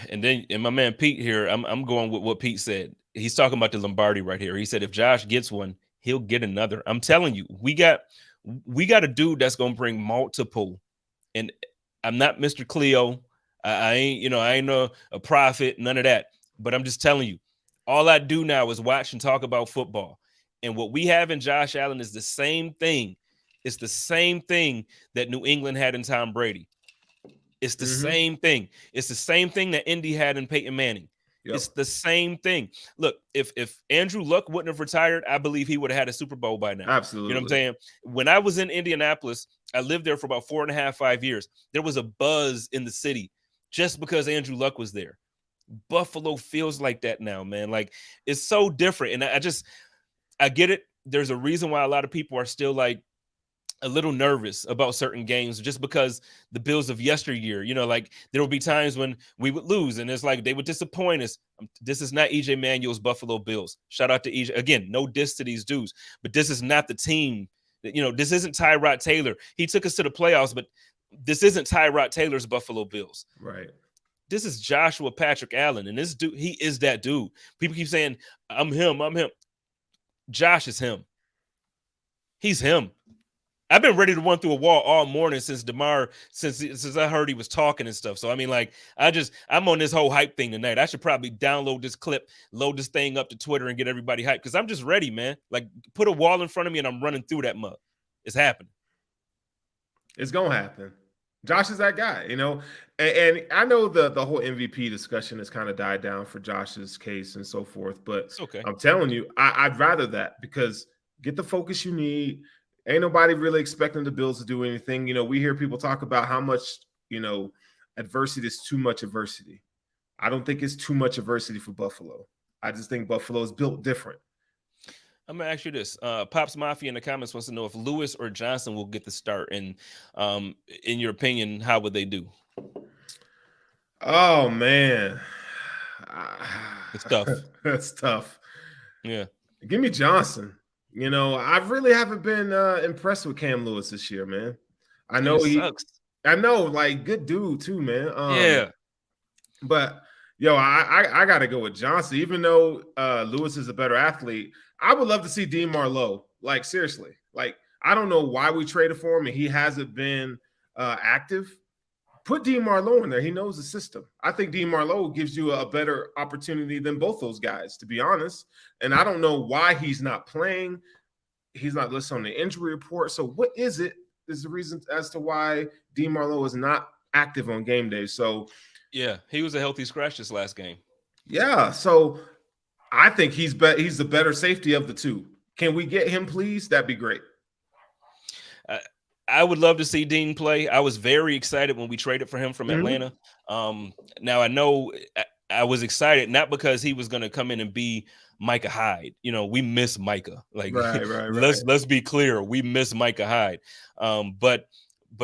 And my man Pete here, I'm going with what Pete said. He's talking about the Lombardi right here. He said, if Josh gets one, he'll get another. I'm telling you, we got a dude that's gonna bring multiple. And I'm not Mr. Cleo. I ain't a prophet, none of that. But I'm just telling you, all I do now is watch and talk about football. And what we have in Josh Allen is the same thing. It's the same thing that New England had in Tom Brady. It's the same thing. It's the same thing that Indy had in Peyton Manning. It's the same thing. Look, if Andrew Luck wouldn't have retired, I believe he would have had a Super Bowl by now. Absolutely. You know what I'm saying? When I was in Indianapolis, I lived there for about 4.5, 5 years. There was a buzz in the city just because Andrew Luck was there. Buffalo feels like that now, man. Like, it's so different. And I get it. There's a reason why a lot of people are still like a little nervous about certain games just because the Bills of yesteryear, you know, like, there will be times when we would lose and it's like they would disappoint us. This is not EJ Manuel's Buffalo Bills. Shout out to EJ. Again, no diss to these dudes, but this is not the team that, you know, this isn't Tyrod Taylor. He took us to the playoffs, but this isn't Tyrod Taylor's Buffalo Bills. Right. This is Joshua Patrick Allen. And this dude, he is that dude. People keep saying, I'm him. Josh is him. He's him. I've been ready to run through a wall all morning since Damar, since I heard he was talking and stuff. So, I mean, like, I'm on this whole hype thing tonight. I should probably download this clip, load this thing up to Twitter and get everybody hyped because I'm just ready, man. Like, put a wall in front of me and I'm running through that mug. It's happening. It's going to happen. Josh is that guy, you know, and I know the whole MVP discussion has kind of died down for Josh's case and so forth, but it's okay. I'm telling you, I'd rather that because get the focus you need. Ain't nobody really expecting the Bills to do anything. You know, we hear people talk about how much, you know, adversity is too much adversity. I don't think it's too much adversity for Buffalo. I just think Buffalo is built different. I'm gonna ask you this. Pops Mafia in the comments wants to know if Lewis or Johnson will get the start, and in your opinion, how would they do? Oh man, It's tough. That's tough. Yeah, give me Johnson. I really haven't been impressed with Cam Lewis this year, man. I know sucks. I know, like, good dude too, man. Yeah, but I gotta go with Johnson, even though Lewis is a better athlete. I would love to see Dean Marlowe. Like, seriously, like, I don't know why we traded for him and he hasn't been active. Put Dean Marlowe in there. He knows the system. I think Dean Marlowe gives you a better opportunity than both those guys, to be honest. And I don't know why he's not playing. He's not listed on the injury report. So what is it? Is the reason as to why Dean Marlowe is not active on game day. So yeah, he was a healthy scratch this last game. Yeah, so I think he's the better safety of the two. Can we get him, please? That'd be great. I would love to see Dean play. I was very excited when we traded for him from Atlanta. Now I know I was excited not because he was going to come in and be Micah Hyde. We miss Micah. Like, right. Let's be clear, we miss Micah Hyde. But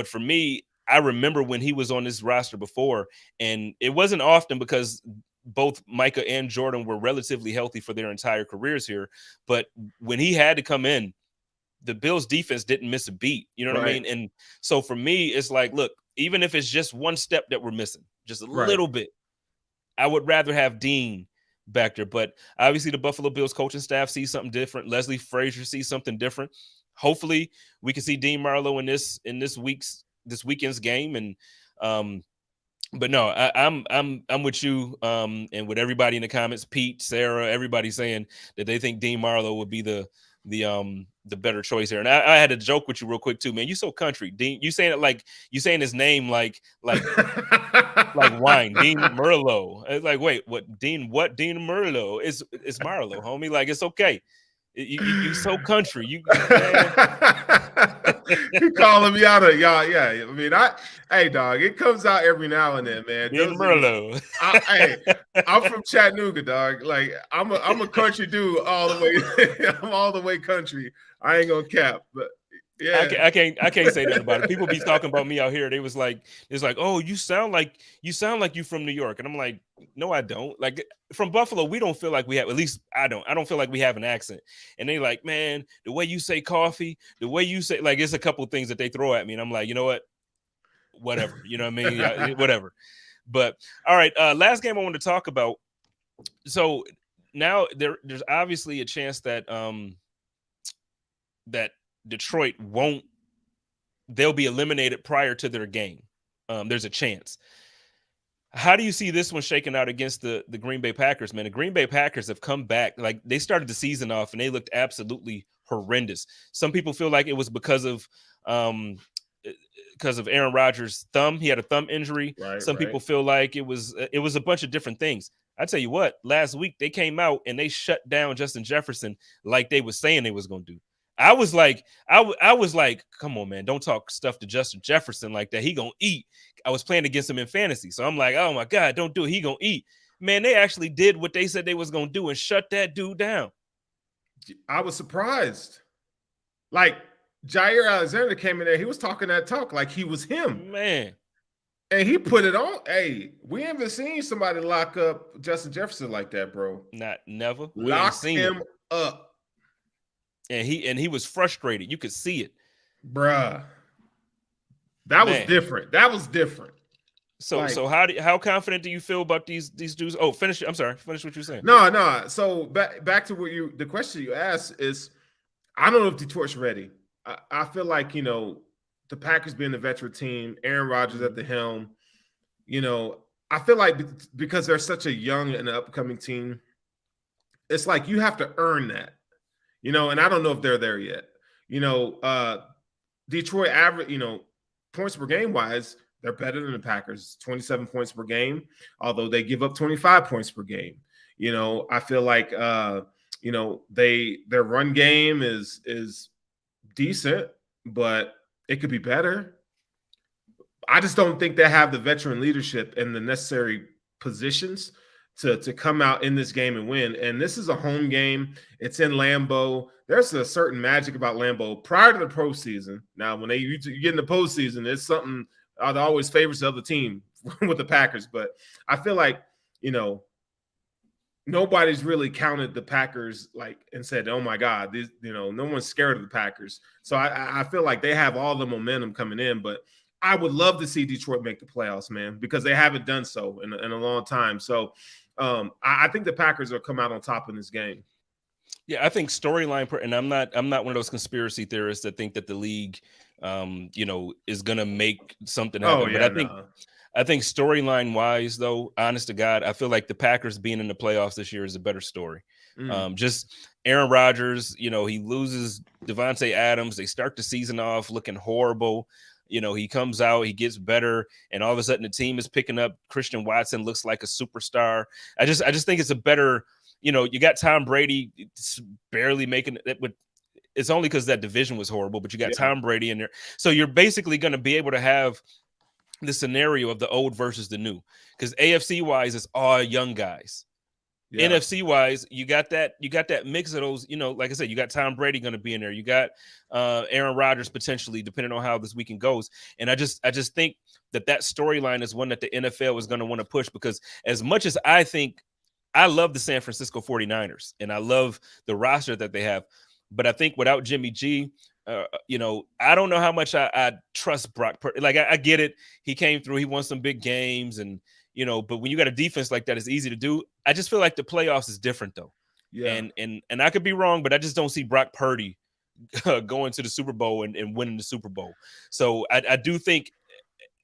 for me, I remember when he was on this roster before, and it wasn't often because both Micah and Jordan were relatively healthy for their entire careers here. But when he had to come in, the Bills defense didn't miss a beat. You know what I mean? And so for me, it's like, look, even if it's just one step that we're missing, just a little bit, I would rather have Dean back there. But obviously the Buffalo Bills coaching staff sees something different. Leslie Frazier sees something different. Hopefully we can see Dean Marlowe in this weekend's game. And but no, I'm with you and with everybody in the comments, Pete, Sarah, everybody saying that they think Dean Marlowe would be the better choice here. And I had a joke with you real quick too, man. You so country, Dean. You saying it like you saying his name like like wine, Dean Merlot. It's like, wait, what? Dean Merlot? It's Marlowe, homie. Like, it's okay. You so country. You calling me out of y'all. Yeah, I mean, hey dog, it comes out every now and then, man. Dean Merlot. I'm from Chattanooga, dog. Like, I'm a country dude all the way. I'm all the way country. I ain't gonna cap, but yeah, I can't say that about it. People be talking about me out here. It's like, oh, you sound like you from New York, and I'm like, no, I don't. Like, from Buffalo, we don't feel like we have. At least I don't feel like we have an accent. And they like, man, the way you say coffee, the way you say, like, it's a couple of things that they throw at me, and I'm like, you know what, whatever. You know what I mean? Yeah, whatever. But all right, last game I want to talk about. So now there's obviously a chance that that Detroit they'll be eliminated prior to their game. There's a chance. How do you see this one shaking out against the Green Bay Packers, man? The Green Bay Packers have come back. Like, they started the season off and they looked absolutely horrendous. Some people feel like it was because of Aaron Rodgers' thumb. He had a thumb injury. Some people feel like it was a bunch of different things. I tell you what, last week they came out and they shut down Justin Jefferson like they was saying they was going to do. I was like, come on, man, don't talk stuff to Justin Jefferson like that. He gonna eat. I was playing against him in fantasy, so I'm like, oh my God, don't do it. He gonna eat. Man, they actually did what they said they was gonna do and shut that dude down. I was surprised. Like, Jair Alexander came in there, he was talking that talk like he was him, man, and he put it on. Hey, we haven't seen somebody lock up Justin Jefferson like that, bro. Never. Lock him up. And he was frustrated. You could see it. Bruh. That was different. That was different. So how confident do you feel about these dudes? Oh, finish. I'm sorry. Finish what you're saying. No. So back to the question you asked is, I don't know if Detroit's ready. I feel like, the Packers being the veteran team, Aaron Rodgers at the helm, I feel like because they're such a young and upcoming team, it's like you have to earn that. And I don't know if they're there yet. Detroit average, points per game wise, they're better than the Packers, 27 points per game, although they give up 25 points per game. I feel like their run game is decent, but it could be better. I just don't think they have the veteran leadership and the necessary positions to come out in this game and win. And this is a home game. It's in Lambeau. There's a certain magic about Lambeau prior to the postseason. Now, when you get in the postseason, it's something that always favors the other team with the Packers. But I feel like, nobody's really counted the Packers and said, oh my God, no one's scared of the Packers. So I feel like they have all the momentum coming in, but I would love to see Detroit make the playoffs, man, because they haven't done so in a long time. So I think the Packers will come out on top in this game. Yeah, I think storyline, and I'm not one of those conspiracy theorists that think that the league, is gonna make something happen. Oh, yeah, but I think storyline wise, though, honest to God, I feel like the Packers being in the playoffs this year is a better story. Just Aaron Rodgers, he loses Devontae Adams. They start the season off looking horrible. He comes out, he gets better, and all of a sudden the team is picking up. Christian Watson looks like a superstar. I just think it's a better, you got Tom Brady barely making it. It's only because that division was horrible, but you got Tom Brady in there. So you're basically going to be able to have the scenario of the old versus the new, because AFC wise, it's all young guys. Yeah. NFC wise, you got that mix of those, like I said, you got Tom Brady going to be in there. You got Aaron Rodgers potentially, depending on how this weekend goes. And I just think that storyline is one that the NFL is going to want to push, because as much as I think I love the San Francisco 49ers and I love the roster that they have, but I think without Jimmy G, I don't know how much I trust Brock Purdy. Like, I get it. He came through, he won some big games, and but when you got a defense like that, it's easy to do. I just feel like the playoffs is different though. Yeah. And I could be wrong, but I just don't see Brock Purdy going to the Super Bowl and winning the Super Bowl. So I do think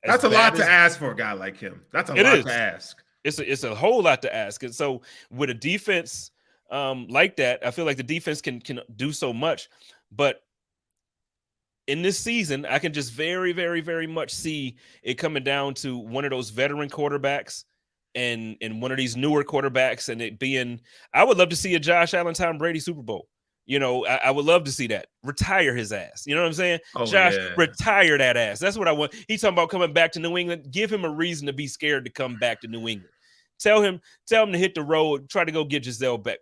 that's a lot to ask for a guy like him. That's a lot to ask. It's a whole lot to ask. And so with a defense like that, I feel like the defense can do so much. But in this season, I can just very, very, very much see it coming down to one of those veteran quarterbacks and one of these newer quarterbacks, and it being, I would love to see a Josh Allen, Tom Brady Super Bowl. I would love to see that. Retire his ass. You know what I'm saying? Oh, Josh, retire that ass. That's what I want. He's talking about coming back to New England. Give him a reason to be scared to come back to New England. Tell him to hit the road, try to go get Giselle back.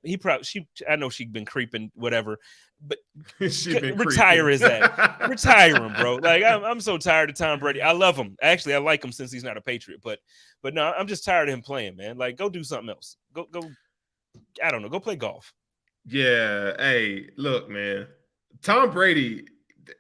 I know she's been creeping, whatever, but retire his ass. Retire him, bro. Like, I'm so tired of Tom Brady. I love him. Actually, I like him since he's not a Patriot, but no, I'm just tired of him playing, man. Like, go do something else. Go, I don't know, go play golf. Yeah. Hey, look, man. Tom Brady,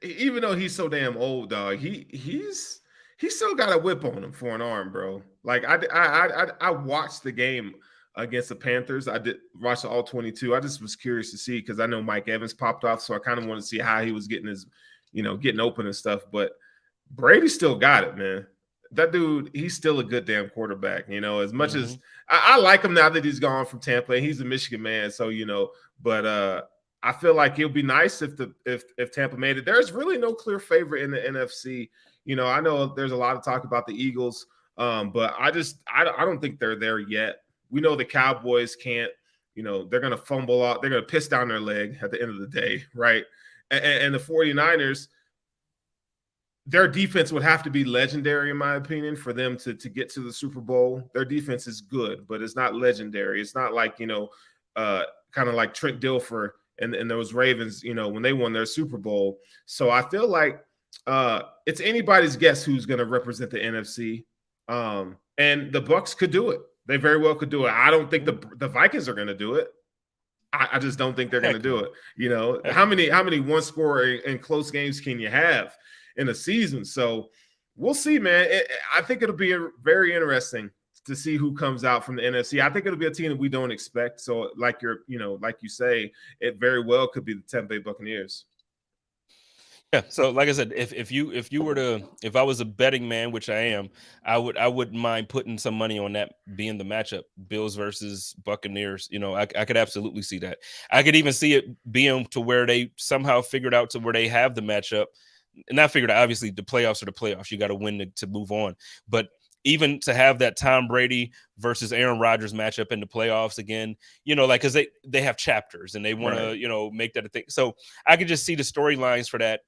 even though he's so damn old, dog, he's still got a whip on him for an arm, bro. Like, I watched the game against the Panthers. I did watch the all 22. I just was curious to see, because I know Mike Evans popped off, so I kind of wanted to see how he was getting his, getting open and stuff. But Brady still got it, man. That dude, he's still a good damn quarterback. As much as I like him now that he's gone from Tampa, and he's a Michigan man, so But I feel like it'll be nice if Tampa made it. There's really no clear favorite in the NFC. I know there's a lot of talk about the Eagles, but I don't think they're there yet. We know the Cowboys can't, they're going to fumble out. They're going to piss down their leg at the end of the day, right? And the 49ers, their defense would have to be legendary, in my opinion, for them to get to the Super Bowl. Their defense is good, but it's not legendary. It's not like, kind of like Trent Dilfer and those Ravens, when they won their Super Bowl. So I feel like it's anybody's guess who's going to represent the NFC. And the Bucs could do it. They very well could do it. I don't think the Vikings are going to do it. I just don't think they're going to do it. How many one score and close games can you have in a season? So we'll see, man. I think it'll be very interesting to see who comes out from the NFC. I think it'll be a team that we don't expect. So like you say, it very well could be the Tampa Bay Buccaneers. Yeah. So like I said, if I was a betting man, which I am, I wouldn't mind putting some money on that being the matchup, Bills versus Buccaneers. I could absolutely see that. I could even see it being to where they somehow figured out to where they have the matchup. And I figured, obviously, the playoffs are the playoffs. You got to win to move on. But even to have that Tom Brady versus Aaron Rodgers matchup in the playoffs again, because they have chapters and they want to, make that a thing. So I could just see the storylines for that,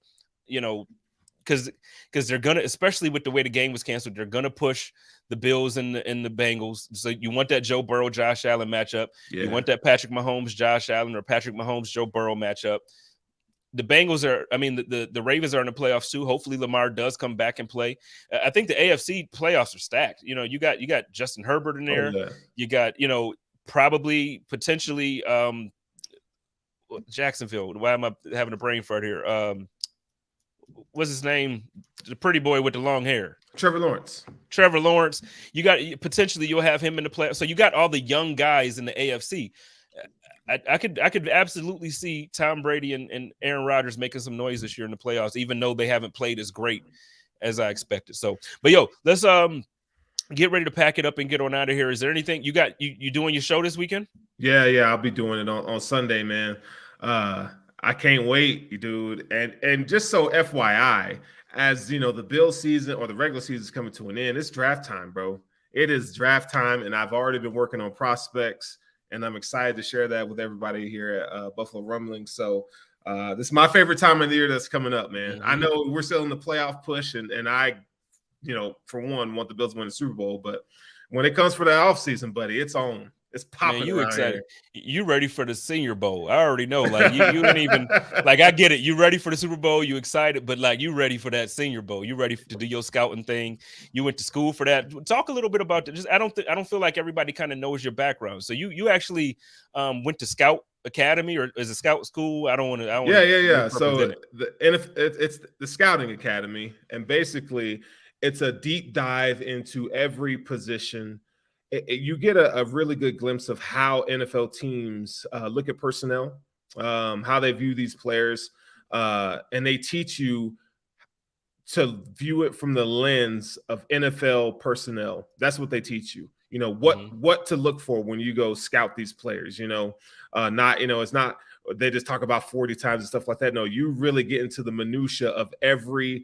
because they're gonna, especially with the way the game was canceled, they're gonna push the Bills and the Bengals. So you want that Joe Burrow, Josh Allen matchup. Yeah. You want that Patrick Mahomes, Josh Allen, or Patrick Mahomes, Joe Burrow matchup. The Bengals the Ravens are in the playoffs too. Hopefully Lamar does come back and play. I think the AFC playoffs are stacked. You know, you got Justin Herbert in there. Oh, yeah. You got, probably potentially Jacksonville. Why am I having a brain fart here? What's his name? The pretty boy with the long hair. Trevor Lawrence. You got potentially you'll have him in the playoffs. So you got all the young guys in the AFC. I could absolutely see Tom Brady and Aaron Rodgers making some noise this year in the playoffs, even though they haven't played as great as I expected. So, but let's get ready to pack it up and get on out of here. Is there anything you got? You doing your show this weekend? Yeah, I'll be doing it on Sunday, man. I can't wait, dude. And just so FYI, as you know, the Bills season or the regular season is coming to an end. It's draft time, bro. It is draft time, and I've already been working on prospects. And I'm excited to share that with everybody here at Buffalo Rumblings. So this is my favorite time of the year that's coming up, man. Mm-hmm. I know we're still in the playoff push, and I, for one, want the Bills to win the Super Bowl. But when it comes for the offseason, buddy, it's on. It's popping. Man, you excited? Here. You ready for the Senior Bowl? I already know. Like you don't even like. I get it. You ready for the Super Bowl? You excited? But like, you ready for that Senior Bowl? You ready to do your scouting thing? You went to school for that. Talk a little bit about that. Just I don't feel like everybody kind of knows your background. So you actually went to Scout Academy or is it Scout School? I don't want to. Yeah. So it's the Scouting Academy, and basically it's a deep dive into every position. You get a really good glimpse of how NFL teams look at personnel, how they view these players, and they teach you to view it from the lens of NFL personnel. That's what they teach you. What to look for when you go scout these players. It's not they just talk about 40 times and stuff like that. No, you really get into the minutia of every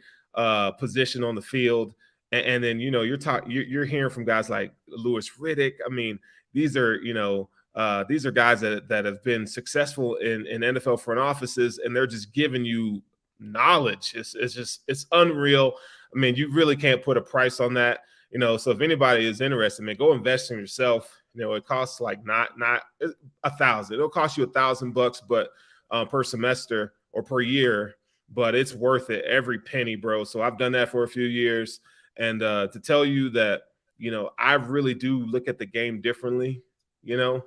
position on the field. And then, you're hearing from guys like Louis Riddick. I mean, these are guys that have been successful in NFL front offices, and they're just giving you knowledge. It's unreal. I mean, you really can't put a price on that. So if anybody is interested, man, go invest in yourself. It costs like not $1,000. It'll cost you $1,000, but per semester or per year. But it's worth it every penny, bro. So I've done that for a few years. And to tell you that, I really do look at the game differently, now,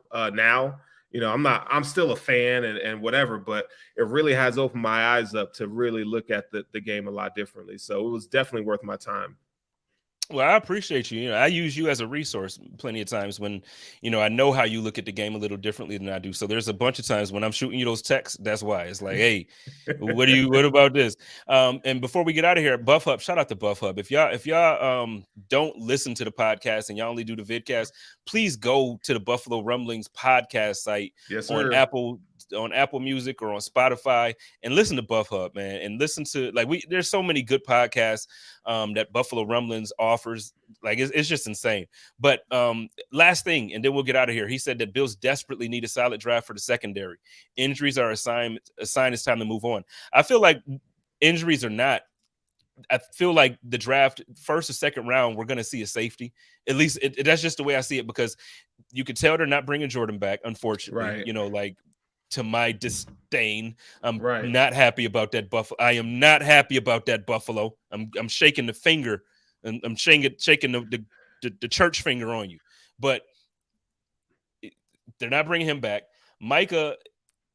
I'm still a fan and whatever, but it really has opened my eyes up to really look at the game a lot differently. So it was definitely worth my time. Well, I appreciate you. I use you as a resource plenty of times when, I know how you look at the game a little differently than I do. So there's a bunch of times when I'm shooting you those texts. That's why it's like, hey, what about this? And before we get out of here, Buff Hub, shout out to Buff Hub. If y'all don't listen to the podcast and y'all only do the vidcast, please go to the Buffalo Rumblings podcast site on Apple Music or on Spotify and listen to Buff Hub, man, and listen to there's so many good podcasts that Buffalo Rumblings offers. Like it's just insane. But last thing, and then we'll get out of here. He said that Bills desperately need a solid draft for the secondary. Injuries are a sign it's time to move on. I feel like injuries are not. I feel like the draft, first or second round, we're going to see a safety. At least that's just the way I see it, because you could tell they're not bringing Jordan back, unfortunately. Right. To my disdain, I'm not happy about that Buffalo. I am not happy about that Buffalo. I'm shaking the finger, and I'm shaking the church finger on you. But they're not bringing him back. Micah,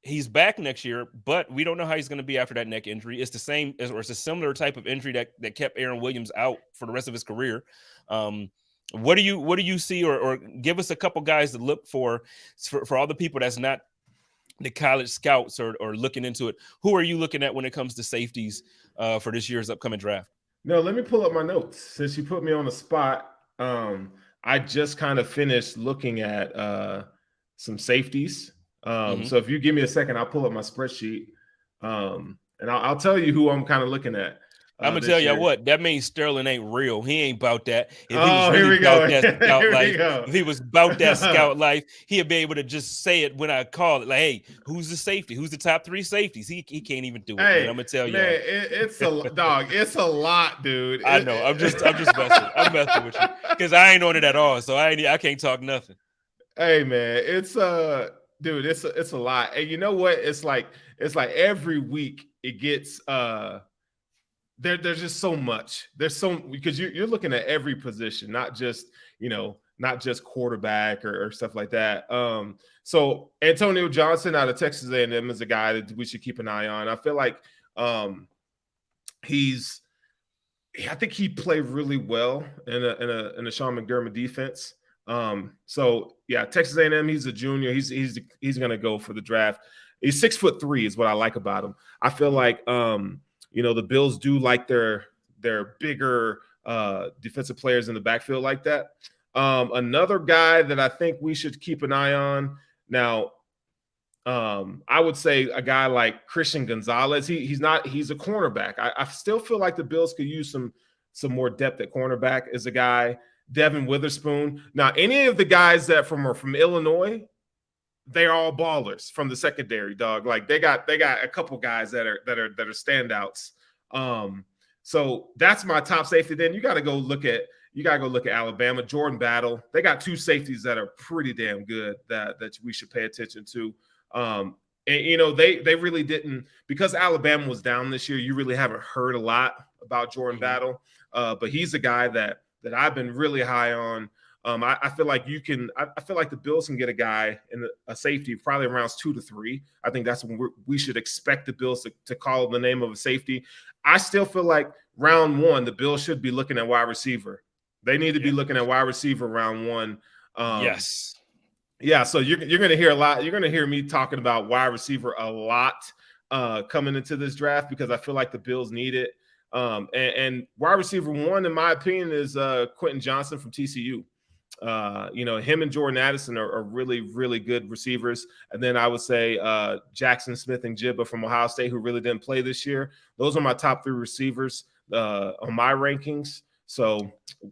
he's back next year, but we don't know how he's going to be after that neck injury. It's the same, or it's a similar type of injury that kept Aaron Williams out for the rest of his career. What do you see, or give us a couple guys to look for all the people that's not the college scouts or looking into it? Who are you looking at when it comes to safeties for this year's upcoming draft? No, let me pull up my notes since you put me on the spot. I just kind of finished looking at some safeties. So if you give me a second, I'll pull up my spreadsheet and I'll tell you who I'm kind of looking at. I'm gonna this tell you year. what, that means Sterling ain't real. He ain't about that. If he Oh, was here really we go. about that scout Here we life, go. if he was about that scout life, he'd be able to just say it when I call it. Like, hey, who's the safety? Who's the top 3 safeties? He can't even do it, man. I'm gonna tell you. Man, it's a dog. It's a lot, dude. I know. I'm just messing. I'm messing with you because I ain't on it at all. So I can't talk nothing. Hey, man, it's dude, it's a lot. And you know what? It's like every week it gets there's just so much. There's so because you're looking at every position, not just quarterback or stuff like that. So Antonio Johnson out of Texas A&M is a guy that we should keep an eye on. I feel like I think he played really well in a Sean McDermott defense. So yeah, Texas A&M. He's a junior. He's gonna go for the draft. He's 6'3" is what I like about him. I feel like the Bills do like their bigger defensive players in the backfield like that. Another guy that I think we should keep an eye on now. I would say a guy like Christian Gonzalez. He's a cornerback. I still feel like the Bills could use some more depth at cornerback. Is a guy Devin Witherspoon. Now, any of the guys that are from Illinois, they're all ballers from the secondary, dog. Like they got a couple guys that are standouts. So that's my top safety. Then you got to go look at Alabama. Jordan Battle. They got 2 safeties that are pretty damn good that we should pay attention to. And they really didn't, because Alabama was down this year. You really haven't heard a lot about Jordan Battle, but he's a guy that I've been really high on. I feel like I feel like the Bills can get a guy in a safety probably in rounds 2 to 3. I think that's when we should expect the Bills to call the name of a safety. I still feel like round 1, the Bills should be looking at wide receiver. They need to be looking at wide receiver round 1. Yes. Yeah, so you're going to hear a lot. You're going to hear me talking about wide receiver a lot coming into this draft because I feel like the Bills need it. And wide receiver 1, in my opinion, is Quentin Johnson from TCU. Him and Jordan Addison are really, really good receivers. And then I would say Jackson Smith and Jibba from Ohio State, who really didn't play this year. Those are my top 3 receivers on my rankings. So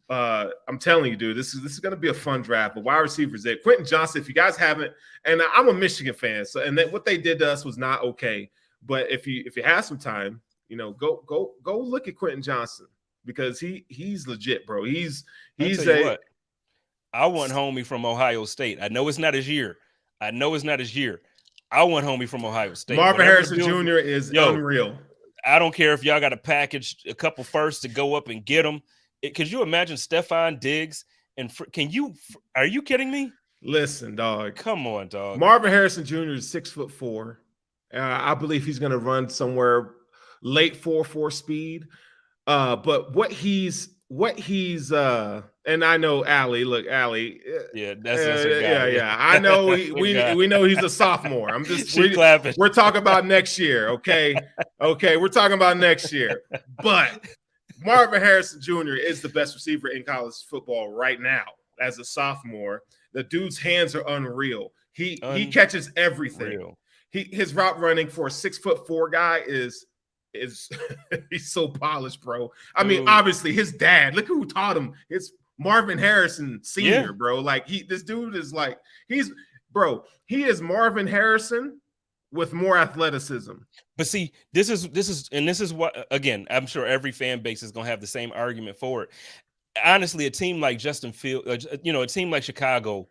I'm telling you, dude, this is going to be a fun draft. But wide receivers, there. Quentin Johnson, if you guys haven't, and I'm a Michigan fan, so what they did to us was not okay. But if you have some time, go look at Quentin Johnson because he's legit, bro. I want homie from Ohio State. I know it's not his year. I want homie from Ohio State. Marvin Harrison Jr. is unreal. I don't care if y'all got to package a couple firsts to go up and get him. Could you imagine Stephon Diggs? Are you kidding me? Listen, dog. Come on, dog. Marvin Harrison Jr. is 6'4". I believe he's going to run somewhere late 4.4 speed. But what he's and I know Allie. Look, Allie. Yeah, that's a guy. Yeah. I know we know he's a sophomore. I'm just clapping. We're talking about next year, okay? Okay, we're talking about next year. But Marvin Harrison Jr. is the best receiver in college football right now as a sophomore. The dude's hands are unreal. He catches everything. His route running for a 6'4" guy is he's so polished, bro. I mean, obviously his dad, look who taught him. It's Marvin Harrison Sr., bro. Like this dude is like, he is Marvin Harrison with more athleticism. But see, this is what, again, I'm sure every fan base is going to have the same argument for it. Honestly, a team like Justin Fields, a team like Chicago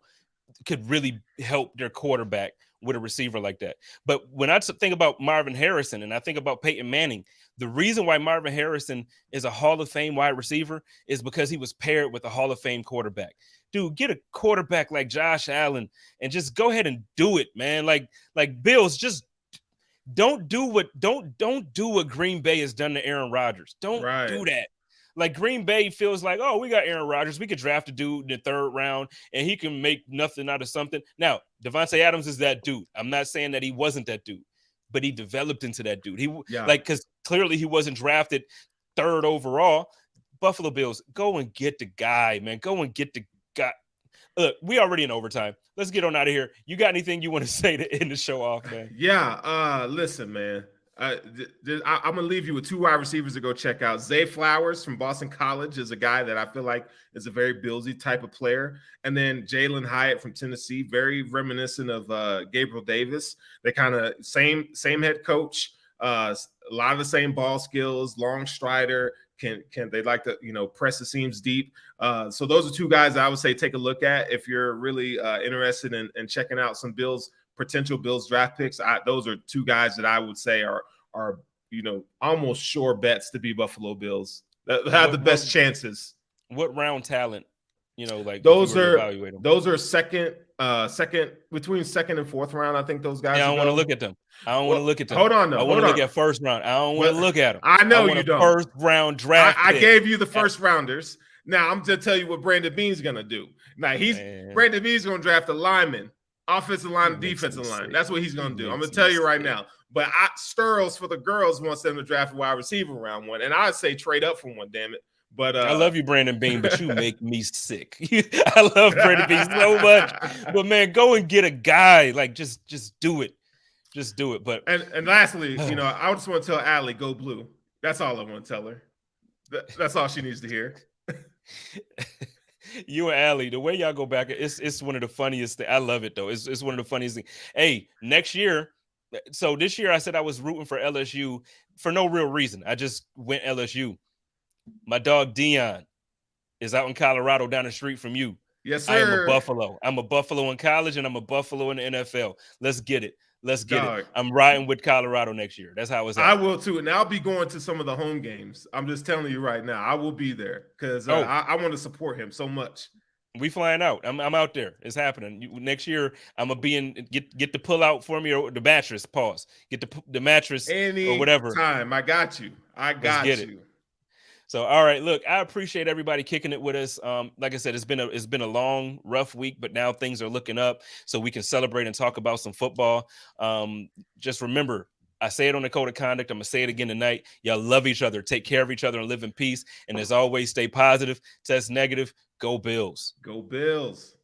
could really help their quarterback with a receiver like that. But when I think about Marvin Harrison and I think about Peyton Manning, the reason why Marvin Harrison is a Hall of Fame wide receiver is because he was paired with a Hall of Fame quarterback. Dude, get a quarterback like Josh Allen and just go ahead and do it, man. Like Bills, just don't do what Green Bay has done to Aaron Rodgers. Don't do that. Like Green Bay feels like, oh, we got Aaron Rodgers. We could draft a dude in the 3rd round and he can make nothing out of something. Now, Devontae Adams is that dude. I'm not saying that he wasn't that dude, but he developed into that dude. Because clearly he wasn't drafted 3rd overall. Buffalo Bills, go and get the guy, man. Go and get the guy. Look, we already in overtime. Let's get on out of here. You got anything you want to say to end the show off, man? Yeah. Listen, man. I'm gonna leave you with 2 wide receivers to go check out. Zay Flowers from Boston College is a guy that I feel like is a very Billsy type of player, and then Jalen Hyatt from Tennessee, very reminiscent of Gabriel Davis. They kind of same head coach, a lot of the same ball skills, long strider. Can they like to press the seams deep? So those are 2 guys I would say take a look at if you're really interested in checking out some potential Bills draft picks. Those are 2 guys that I would say are almost sure bets to be Buffalo Bills that have the best chances. What round talent? Like those are second between second and fourth round. I think those guys. Yeah, I don't want to look at them. Hold on, I want to look at first round. I don't want to look at them. I know you don't. First round draft. I gave you the first rounders. Now I'm going to tell you what Brandon Beane's going to do. Now Brandon Beane's going to draft a lineman, offensive line, defensive line. That's what he's going to do. I'm going to tell you right now. But Sterls for the girls wants them to draft a wide receiver round 1, and I'd say trade up for one. Damn it. But I love you, Brandon Beane, but you make me sick. I love Brandon Beane so much. But man, go and get a guy. Like just do it. Just do it. But and lastly, I just want to tell Allie, go blue. That's all I want to tell her. That's all she needs to hear. You and Allie, the way y'all go back, it's one of the funniest things. I love it though. It's one of the funniest things. Hey, next year. So this year I said I was rooting for LSU for no real reason. I just went LSU. My dog Dion is out in Colorado down the street from you. Yes, sir. I am a Buffalo. I'm a Buffalo in college and I'm a Buffalo in the NFL. Let's get it. I'm riding with Colorado next year. That's how it's at. I will too. And I'll be going to some of the home games. I'm just telling you right now. I will be there because I want to support him so much. We flying out. I'm out there. It's happening. Next year, I'm gonna be in. Get the pull out for me or the mattress. Pause. Get the mattress or whatever. Time. I got you. Let's get you. So, all right, look, I appreciate everybody kicking it with us. Like I said, it's been a long, rough week, but now things are looking up, so we can celebrate and talk about some football. Just remember, I say it on the code of conduct. I'm gonna say it again tonight. Y'all love each other, take care of each other, and live in peace. And as always, stay positive, test negative. Go Bills. Go Bills.